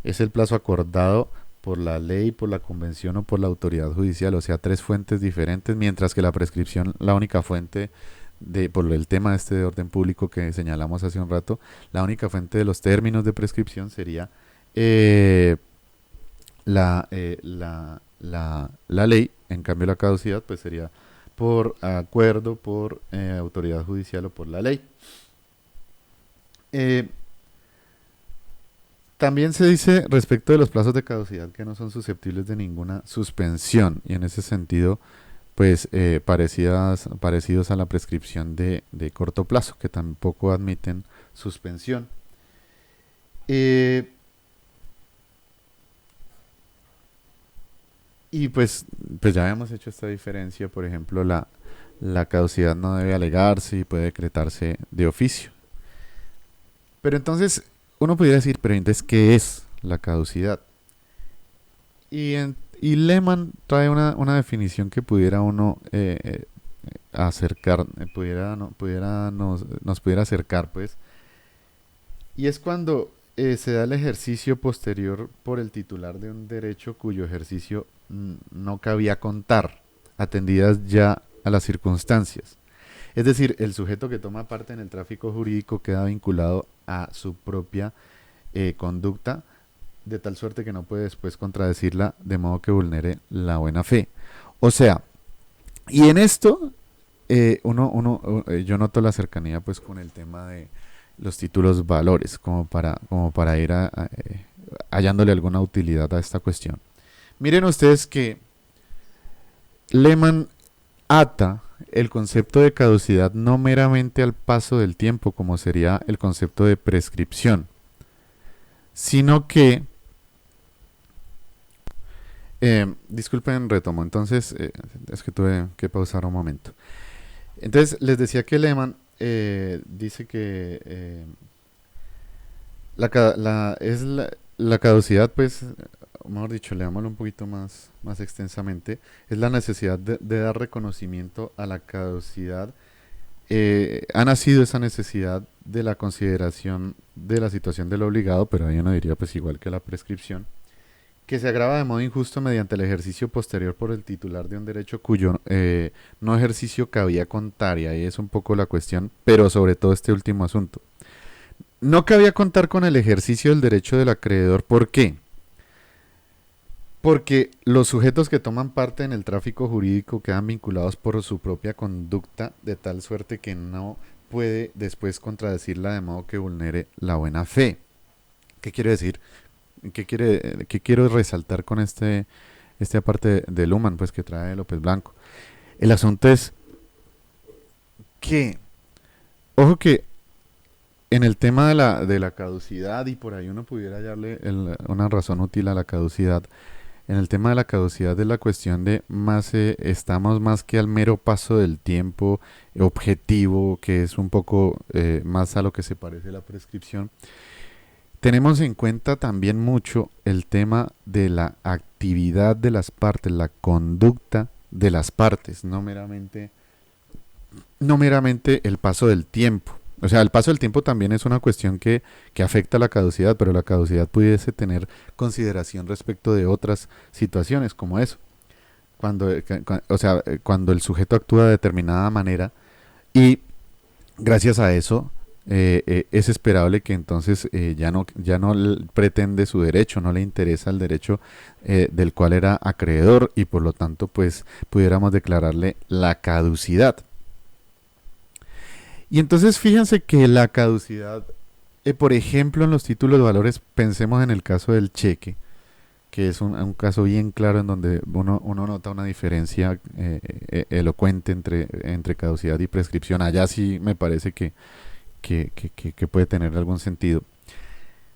es el plazo acordado por la ley, por la convención o por la autoridad judicial, o sea, tres fuentes diferentes, mientras que la prescripción, la única fuente por el tema este de orden público que señalamos hace un rato, la única fuente de los términos de prescripción sería eh, la ley. En cambio la caducidad pues sería por acuerdo, por autoridad judicial o por la ley. Eh, También se dice respecto de los plazos de caducidad que no son susceptibles de ninguna suspensión y en ese sentido pues parecidos a la prescripción de corto plazo que tampoco admiten suspensión. Eh, y pues ya habíamos hecho esta diferencia, por ejemplo la caducidad no debe alegarse y puede decretarse de oficio. Pero entonces uno podría decir, pero entonces ¿qué es la caducidad? Y Lehman trae una definición que pudiera uno acercar, nos pudiera acercar, pues. Y es cuando se da el ejercicio posterior por el titular de un derecho cuyo ejercicio no cabía contar, atendidas ya a las circunstancias. Es decir, el sujeto que toma parte en el tráfico jurídico queda vinculado a su propia conducta de tal suerte que no puede después contradecirla de modo que vulnere la buena fe. O sea, y en esto yo noto la cercanía pues con el tema de los títulos valores como para ir hallándole alguna utilidad a esta cuestión. Miren ustedes que Lehman ata el concepto de caducidad no meramente al paso del tiempo como sería el concepto de prescripción, sino que disculpen, retomo. Entonces, es que tuve que pausar un momento. Entonces, les decía que Lehman dice que la caducidad, pues, mejor dicho, leámoslo un poquito más extensamente, es la necesidad de dar reconocimiento a la caducidad. Ha nacido esa necesidad de la consideración de la situación del obligado, pero ahí uno diría, pues, igual que la prescripción que se agrava de modo injusto mediante el ejercicio posterior por el titular de un derecho cuyo no ejercicio cabía contar, y ahí es un poco la cuestión, pero sobre todo este último asunto. No cabía contar con el ejercicio del derecho del acreedor, ¿por qué? Porque los sujetos que toman parte en el tráfico jurídico quedan vinculados por su propia conducta de tal suerte que no puede después contradecirla de modo que vulnere la buena fe. ¿Qué quiere decir? ¿Qué quiero resaltar con esta parte de Luhmann, pues que trae López Blanco? El asunto es que, ojo que en el tema de la caducidad, y por ahí uno pudiera hallarle una razón útil a la caducidad, en el tema de la caducidad es la cuestión de más estamos más que al mero paso del tiempo objetivo, que es un poco más a lo que se parece la prescripción. Tenemos en cuenta también mucho el tema de la actividad de las partes, la conducta de las partes, no meramente el paso del tiempo. O sea, el paso del tiempo también es una cuestión que afecta a la caducidad, pero la caducidad pudiese tener consideración respecto de otras situaciones, como eso. Cuando el sujeto actúa de determinada manera y gracias a eso es esperable que entonces ya no pretende su derecho, no le interesa el derecho del cual era acreedor y por lo tanto pues pudiéramos declararle la caducidad. Y entonces fíjense que la caducidad, por ejemplo, en los títulos de valores, pensemos en el caso del cheque, que es un caso bien claro en donde uno nota una diferencia elocuente entre caducidad y prescripción. Allá sí me parece que puede tener algún sentido.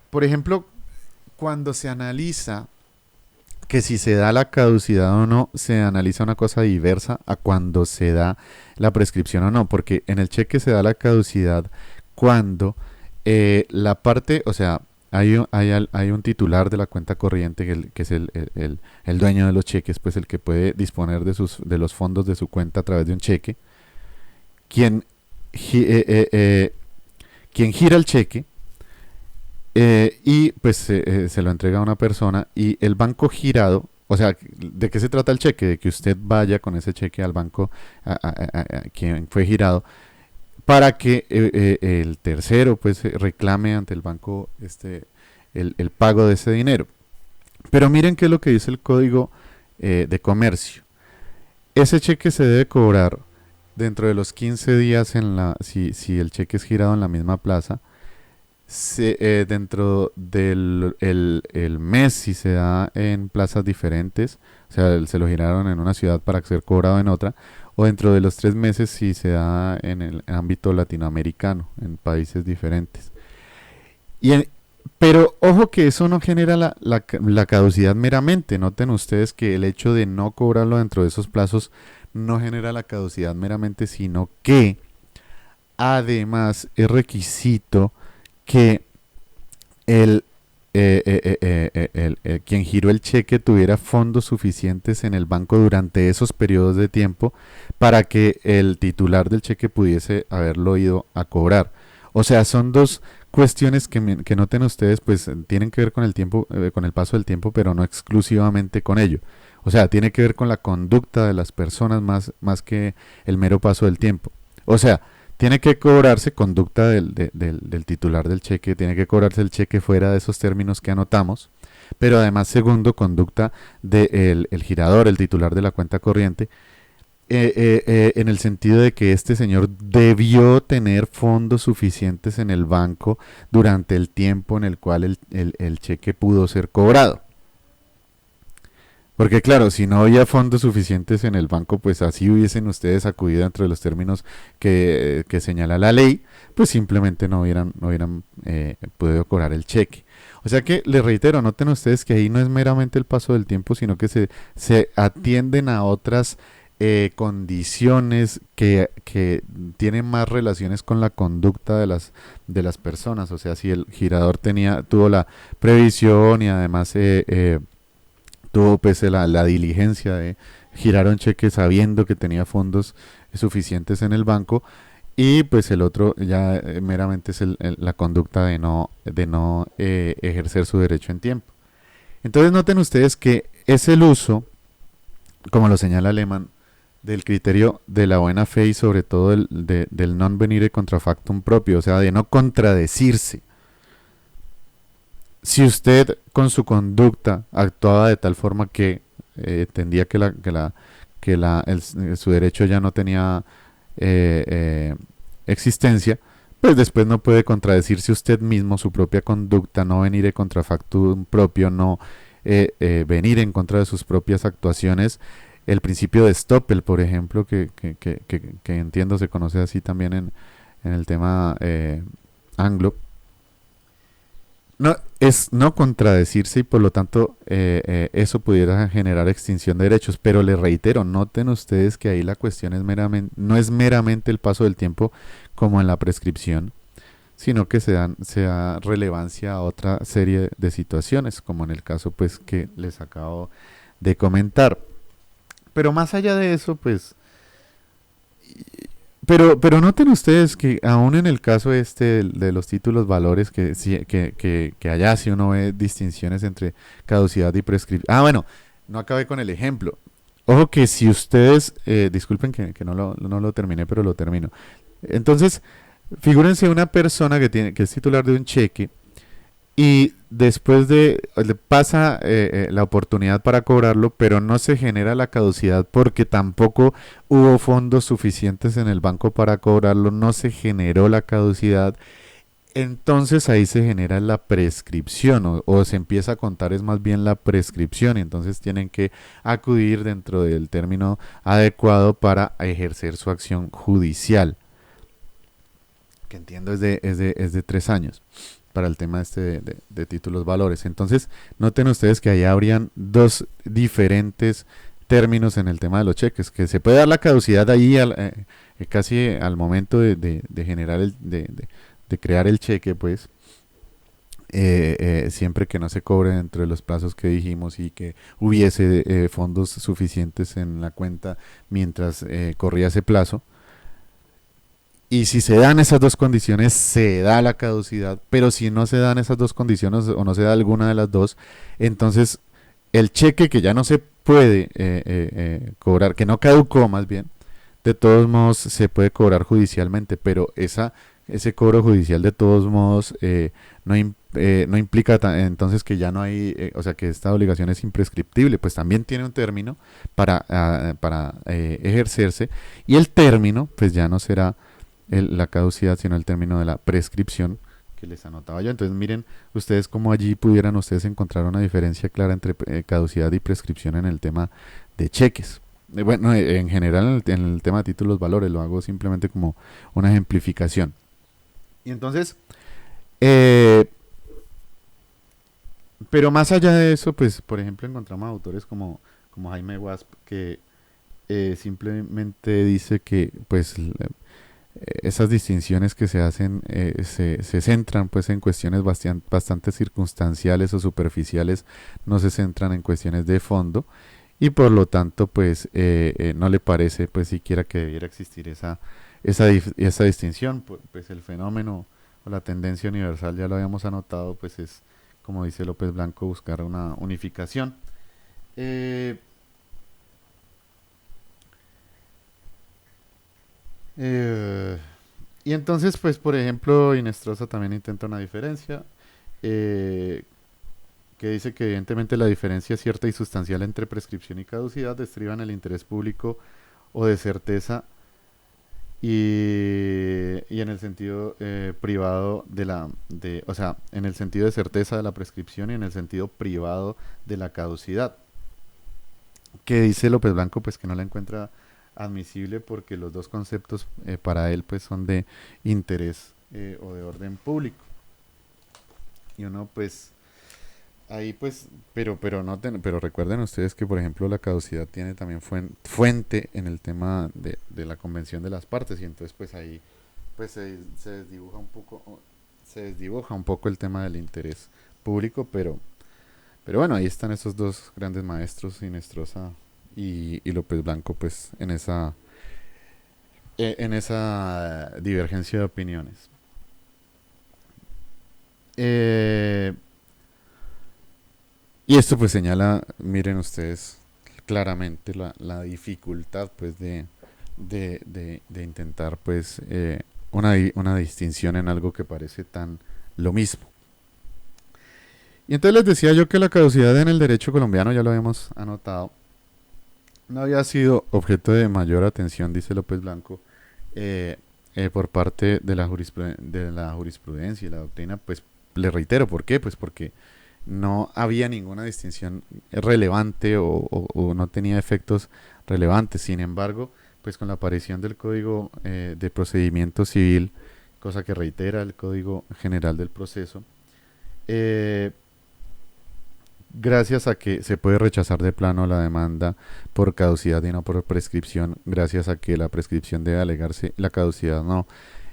Por ejemplo, cuando se analiza que si se da la caducidad o no, se analiza una cosa diversa a cuando se da la prescripción o no, porque en el cheque se da la caducidad cuando la parte, o sea, hay un titular de la cuenta corriente que es el dueño de los cheques, pues el que puede disponer de los fondos de su cuenta a través de un cheque, quien, quien gira el cheque y pues se lo entrega a una persona y el banco girado, o sea, ¿de qué se trata el cheque? De que usted vaya con ese cheque al banco a quien fue girado para que el tercero pues reclame ante el banco el pago de ese dinero. Pero miren qué es lo que dice el Código de Comercio. Ese cheque se debe cobrar dentro de los 15 días si el cheque es girado en la misma plaza, dentro del el mes si se da en plazas diferentes, o sea, se lo giraron en una ciudad para ser cobrado en otra, o dentro de los 3 meses si se da en el ámbito latinoamericano, en países diferentes. Y pero ojo que eso no genera la caducidad meramente. Noten ustedes que el hecho de no cobrarlo dentro de esos plazos no genera la caducidad meramente, sino que además es requisito que el, quien giró el cheque tuviera fondos suficientes en el banco durante esos periodos de tiempo para que el titular del cheque pudiese haberlo ido a cobrar. O sea, son dos cuestiones que noten ustedes, pues tienen que ver con el tiempo, con el paso del tiempo, pero no exclusivamente con ello. O sea, tiene que ver con la conducta de las personas más que el mero paso del tiempo. O sea, tiene que cobrarse conducta del titular del cheque, tiene que cobrarse el cheque fuera de esos términos que anotamos, pero además segundo, conducta del el girador, el titular de la cuenta corriente, en el sentido de que este señor debió tener fondos suficientes en el banco durante el tiempo en el cual el cheque pudo ser cobrado. Porque claro, si no había fondos suficientes en el banco, pues así hubiesen ustedes acudido dentro de los términos que señala la ley, pues simplemente no hubieran podido cobrar el cheque. O sea que, les reitero, noten ustedes que ahí no es meramente el paso del tiempo, sino que se atienden a otras condiciones que tienen más relaciones con la conducta de las personas. O sea, si el girador tuvo la previsión y además tuvo pues la diligencia de girar un cheque sabiendo que tenía fondos suficientes en el banco, y pues el otro ya meramente es la conducta de no ejercer su derecho en tiempo. Entonces noten ustedes que es el uso, como lo señala Lehmann, del criterio de la buena fe y sobre todo del non venire contra factum propio, o sea, de no contradecirse. Si usted con su conducta actuaba de tal forma que entendía su derecho ya no tenía eh, eh, existencia, pues después no puede contradecirse usted mismo, su propia conducta, no venir contra factum propio, no venir en contra de sus propias actuaciones. El principio de Stoppel, por ejemplo, que entiendo se conoce así también en el tema anglo, no, es no contradecirse y por lo tanto eso pudiera generar extinción de derechos. Pero les reitero, noten ustedes que ahí la cuestión es no es meramente el paso del tiempo como en la prescripción, sino que se da relevancia a otra serie de situaciones, como en el caso pues que les acabo de comentar. Pero más allá de eso, pues pero noten ustedes que aún en el caso este de los títulos valores, que allá sí uno ve distinciones entre caducidad y prescripción. Ah, bueno, no acabé con el ejemplo. Ojo que si ustedes, disculpen que no lo terminé, pero lo termino. Entonces, figúrense una persona que es titular de un cheque y después le pasa la oportunidad para cobrarlo, pero no se genera la caducidad porque tampoco hubo fondos suficientes en el banco para cobrarlo, no se generó la caducidad. Entonces ahí se genera la prescripción o se empieza a contar es más bien la prescripción y entonces tienen que acudir dentro del término adecuado para ejercer su acción judicial, que entiendo es de 3 años para el tema este de títulos valores. Entonces, noten ustedes que ahí habrían dos diferentes términos en el tema de los cheques, que se puede dar la caducidad ahí casi al momento de generar de crear el cheque, pues, siempre que no se cobre dentro de los plazos que dijimos y que hubiese fondos suficientes en la cuenta mientras corría ese plazo. Y si se dan esas dos condiciones, se da la caducidad. Pero si no se dan esas dos condiciones o no se da alguna de las dos, entonces el cheque que ya no se puede cobrar, que no caducó más bien, de todos modos se puede cobrar judicialmente, pero ese cobro judicial de todos modos no implica entonces que ya no hay, o sea que esta obligación es imprescriptible, pues también tiene un término para ejercerse y el término pues ya no será la caducidad, sino el término de la prescripción que les anotaba yo. Entonces miren ustedes cómo allí pudieran ustedes encontrar una diferencia clara entre caducidad y prescripción en el tema de cheques. Bueno, en general en el tema de títulos valores lo hago simplemente como una ejemplificación. Y entonces, eh, pero más allá de eso, pues por ejemplo encontramos autores como Jaime Wasp que simplemente dice que pues esas distinciones que se hacen se centran pues en cuestiones bastante circunstanciales o superficiales, no se centran en cuestiones de fondo y por lo tanto pues no le parece pues siquiera que debiera existir esa distinción, pues el fenómeno o la tendencia universal ya lo habíamos anotado, pues es como dice López Blanco buscar una unificación. Eh, Eh, y entonces, pues, por ejemplo, Inestrosa también intenta una diferencia, eh, que dice que evidentemente la diferencia cierta y sustancial entre prescripción y caducidad estriba en el interés público o de certeza y en el sentido privado o sea, en el sentido de certeza de la prescripción y en el sentido privado de la caducidad. Que dice López Blanco, pues que no la encuentra admisible porque los dos conceptos para él pues son de interés o de orden público. Y uno pues ahí pues, pero recuerden ustedes que por ejemplo la caducidad tiene también fuente en el tema de la convención de las partes y entonces pues ahí pues se desdibuja un poco el tema del interés público, pero bueno, ahí están esos dos grandes maestros, Inestrosa y López Blanco, pues en esa divergencia de opiniones. Eh, Y esto pues señala, miren ustedes claramente la dificultad pues de intentar pues una distinción en algo que parece tan lo mismo. Y entonces les decía yo que la caducidad en el derecho colombiano, ya lo habíamos anotado, no había sido objeto de mayor atención, dice López Blanco, por parte de la jurisprudencia y la doctrina, pues le reitero, ¿por qué? Pues porque no había ninguna distinción relevante o no tenía efectos relevantes. Sin embargo, pues con la aparición del Código de Procedimiento Civil, cosa que reitera el Código General del Proceso, eh, gracias a que se puede rechazar de plano la demanda por caducidad y no por prescripción, gracias a que la prescripción debe alegarse, la caducidad no,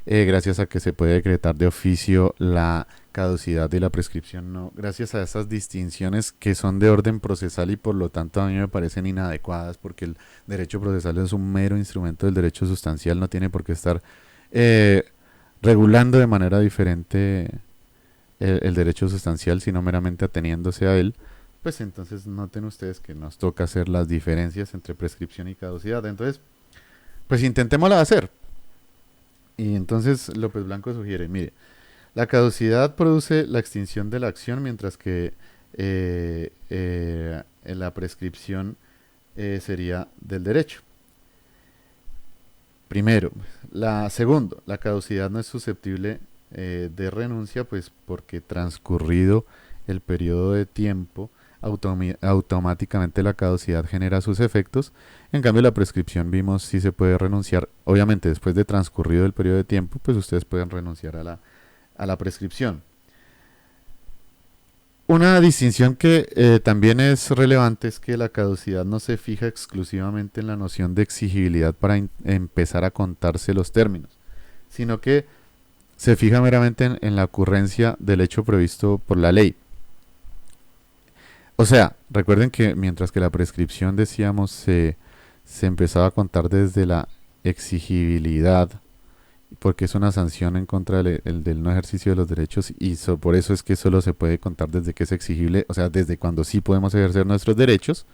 gracias a que se puede decretar de oficio la caducidad y la prescripción no, gracias a esas distinciones que son de orden procesal y por lo tanto a mí me parecen inadecuadas porque el derecho procesal es un mero instrumento del derecho sustancial, no tiene por qué estar eh, regulando de manera diferente el derecho sustancial, sino meramente ateniéndose a él, pues entonces noten ustedes que nos toca hacer las diferencias entre prescripción y caducidad. Entonces, pues intentémosla hacer. Y entonces López Blanco sugiere, mire, la caducidad produce la extinción de la acción, mientras que la prescripción sería del derecho. Primero, segundo, la caducidad no es susceptible de renuncia, pues porque transcurrido el periodo de tiempo, automáticamente la caducidad genera sus efectos. En cambio, la prescripción vimos si se puede renunciar. Obviamente, después de transcurrido el periodo de tiempo, pues ustedes pueden renunciar a la prescripción. Una distinción que también es relevante es que la caducidad no se fija exclusivamente en la noción de exigibilidad para empezar a contarse los términos, sino que se fija meramente en la ocurrencia del hecho previsto por la ley. O sea, recuerden que mientras que la prescripción, decíamos, se empezaba a contar desde la exigibilidad, porque es una sanción en contra del no ejercicio de los derechos y por eso es que solo se puede contar desde que es exigible, o sea, desde cuando sí podemos ejercer nuestros derechos.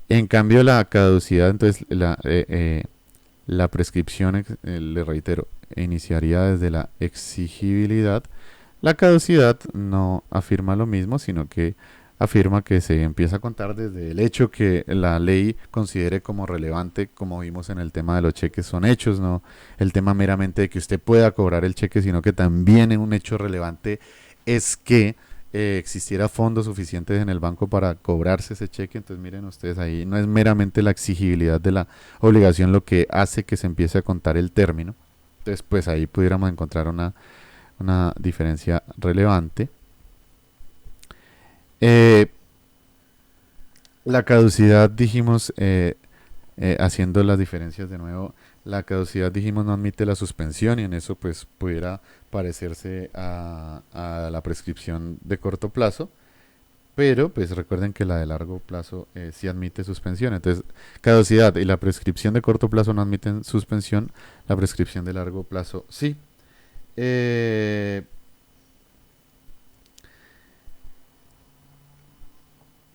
En cambio, la caducidad, entonces, la prescripción, le reitero, iniciaría desde la exigibilidad. La caducidad no afirma lo mismo, sino que afirma que se empieza a contar desde el hecho que la ley considere como relevante, como vimos en el tema de los cheques, son hechos, no el tema meramente de que usted pueda cobrar el cheque, sino que también un hecho relevante es que existiera fondos suficientes en el banco para cobrarse ese cheque. Entonces miren ustedes ahí, no es meramente la exigibilidad de la obligación lo que hace que se empiece a contar el término. Entonces pues ahí pudiéramos encontrar una diferencia relevante. Eh, la caducidad, dijimos, haciendo las diferencias de nuevo, la caducidad, dijimos, no admite la suspensión y en eso pues pudiera parecerse a la prescripción de corto plazo, pero pues recuerden que la de largo plazo sí admite suspensión. Entonces, caducidad y la prescripción de corto plazo no admiten suspensión, la prescripción de largo plazo sí. Eh,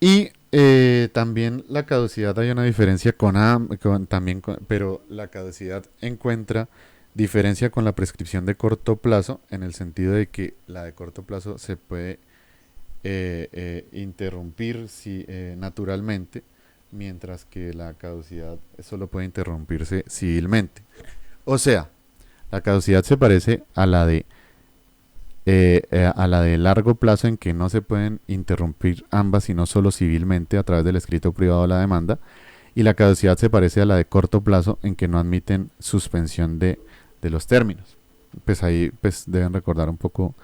Y también la caducidad hay una diferencia también pero la caducidad encuentra diferencia con la prescripción de corto plazo en el sentido de que la de corto plazo se puede interrumpir naturalmente, mientras que la caducidad solo puede interrumpirse civilmente. O sea, la caducidad se parece a la de largo plazo en que no se pueden interrumpir ambas sino solo civilmente a través del escrito privado de la demanda, y la caducidad se parece a la de corto plazo en que no admiten suspensión de los términos. Pues ahí pues deben recordar un poco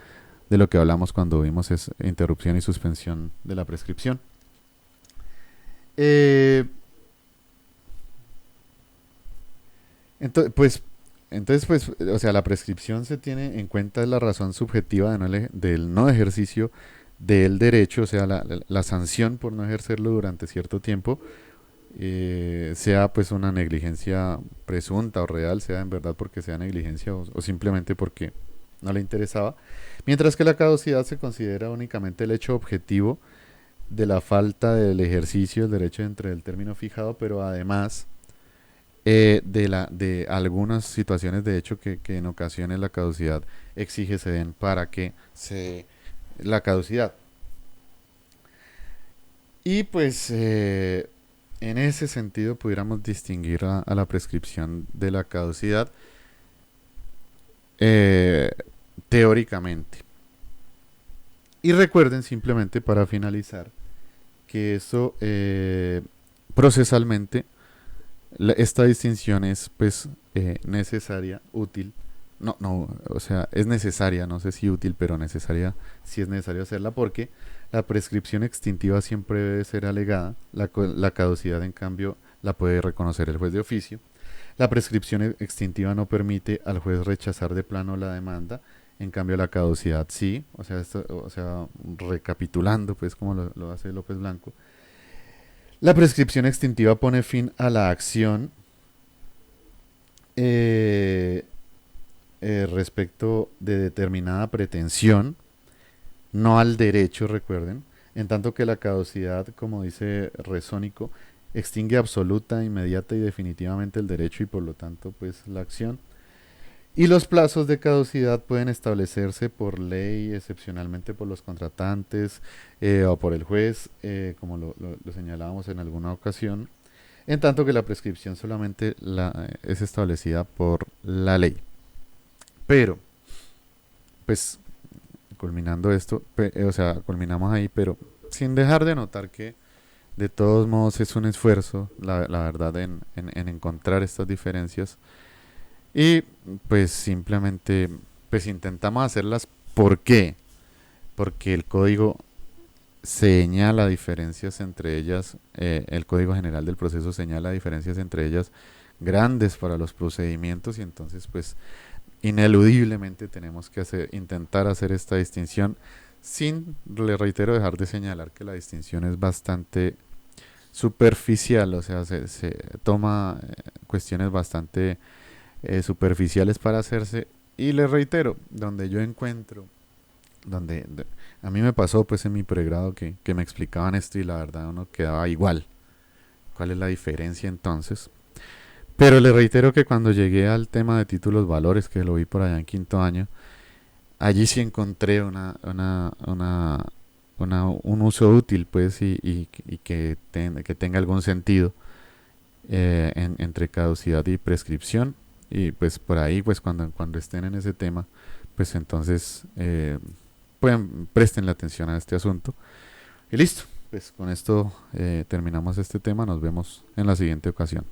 de lo que hablamos cuando vimos es interrupción y suspensión de la prescripción. Eh, entonces, pues, o sea, la prescripción se tiene en cuenta la razón subjetiva del no ejercicio del derecho, o sea, la sanción por no ejercerlo durante cierto tiempo, sea pues una negligencia presunta o real, sea en verdad porque sea negligencia o simplemente porque no le interesaba, mientras que la caducidad se considera únicamente el hecho objetivo de la falta del ejercicio del derecho entre el término fijado, pero además de algunas situaciones de hecho que en ocasiones la caducidad exige se den para que se dé la caducidad. Y pues en ese sentido pudiéramos distinguir a la prescripción de la caducidad eh, teóricamente. Y recuerden simplemente para finalizar que eso procesalmente esta distinción es pues necesaria, útil. No, no, o sea, es necesaria, no sé si útil, pero necesaria, si es necesario hacerla porque la prescripción extintiva siempre debe ser alegada, la caducidad en cambio la puede reconocer el juez de oficio. La prescripción extintiva no permite al juez rechazar de plano la demanda, en cambio la caducidad sí, o sea recapitulando pues como lo hace López Blanco, la prescripción extintiva pone fin a la acción eh, respecto de determinada pretensión, no al derecho, recuerden, en tanto que la caducidad, como dice Resónico, extingue absoluta, inmediata y definitivamente el derecho y por lo tanto pues la acción. Y los plazos de caducidad pueden establecerse por ley, excepcionalmente por los contratantes o por el juez, como lo señalábamos en alguna ocasión, en tanto que la prescripción solamente es establecida por la ley. Pero, pues, culminando esto, o sea, culminamos ahí, pero sin dejar de notar que de todos modos es un esfuerzo, la verdad, en encontrar estas diferencias. Y pues simplemente, pues intentamos hacerlas. ¿Por qué? Porque el código señala diferencias entre ellas, el Código General del Proceso señala diferencias entre ellas grandes para los procedimientos y entonces pues ineludiblemente tenemos que intentar hacer esta distinción sin, le reitero, dejar de señalar que la distinción es bastante superficial, o sea, se toma cuestiones bastante superficiales para hacerse y le reitero, donde yo encuentro, a mí me pasó pues en mi pregrado que me explicaban esto y la verdad uno quedaba igual. ¿Cuál es la diferencia entonces? Pero le reitero que cuando llegué al tema de títulos valores, que lo vi por allá en quinto año, allí sí encontré un uso útil, pues, y que tenga algún sentido entre caducidad y prescripción. Y pues por ahí, pues cuando estén en ese tema, pues entonces presten la atención a este asunto. Y listo, pues con esto terminamos este tema. Nos vemos en la siguiente ocasión.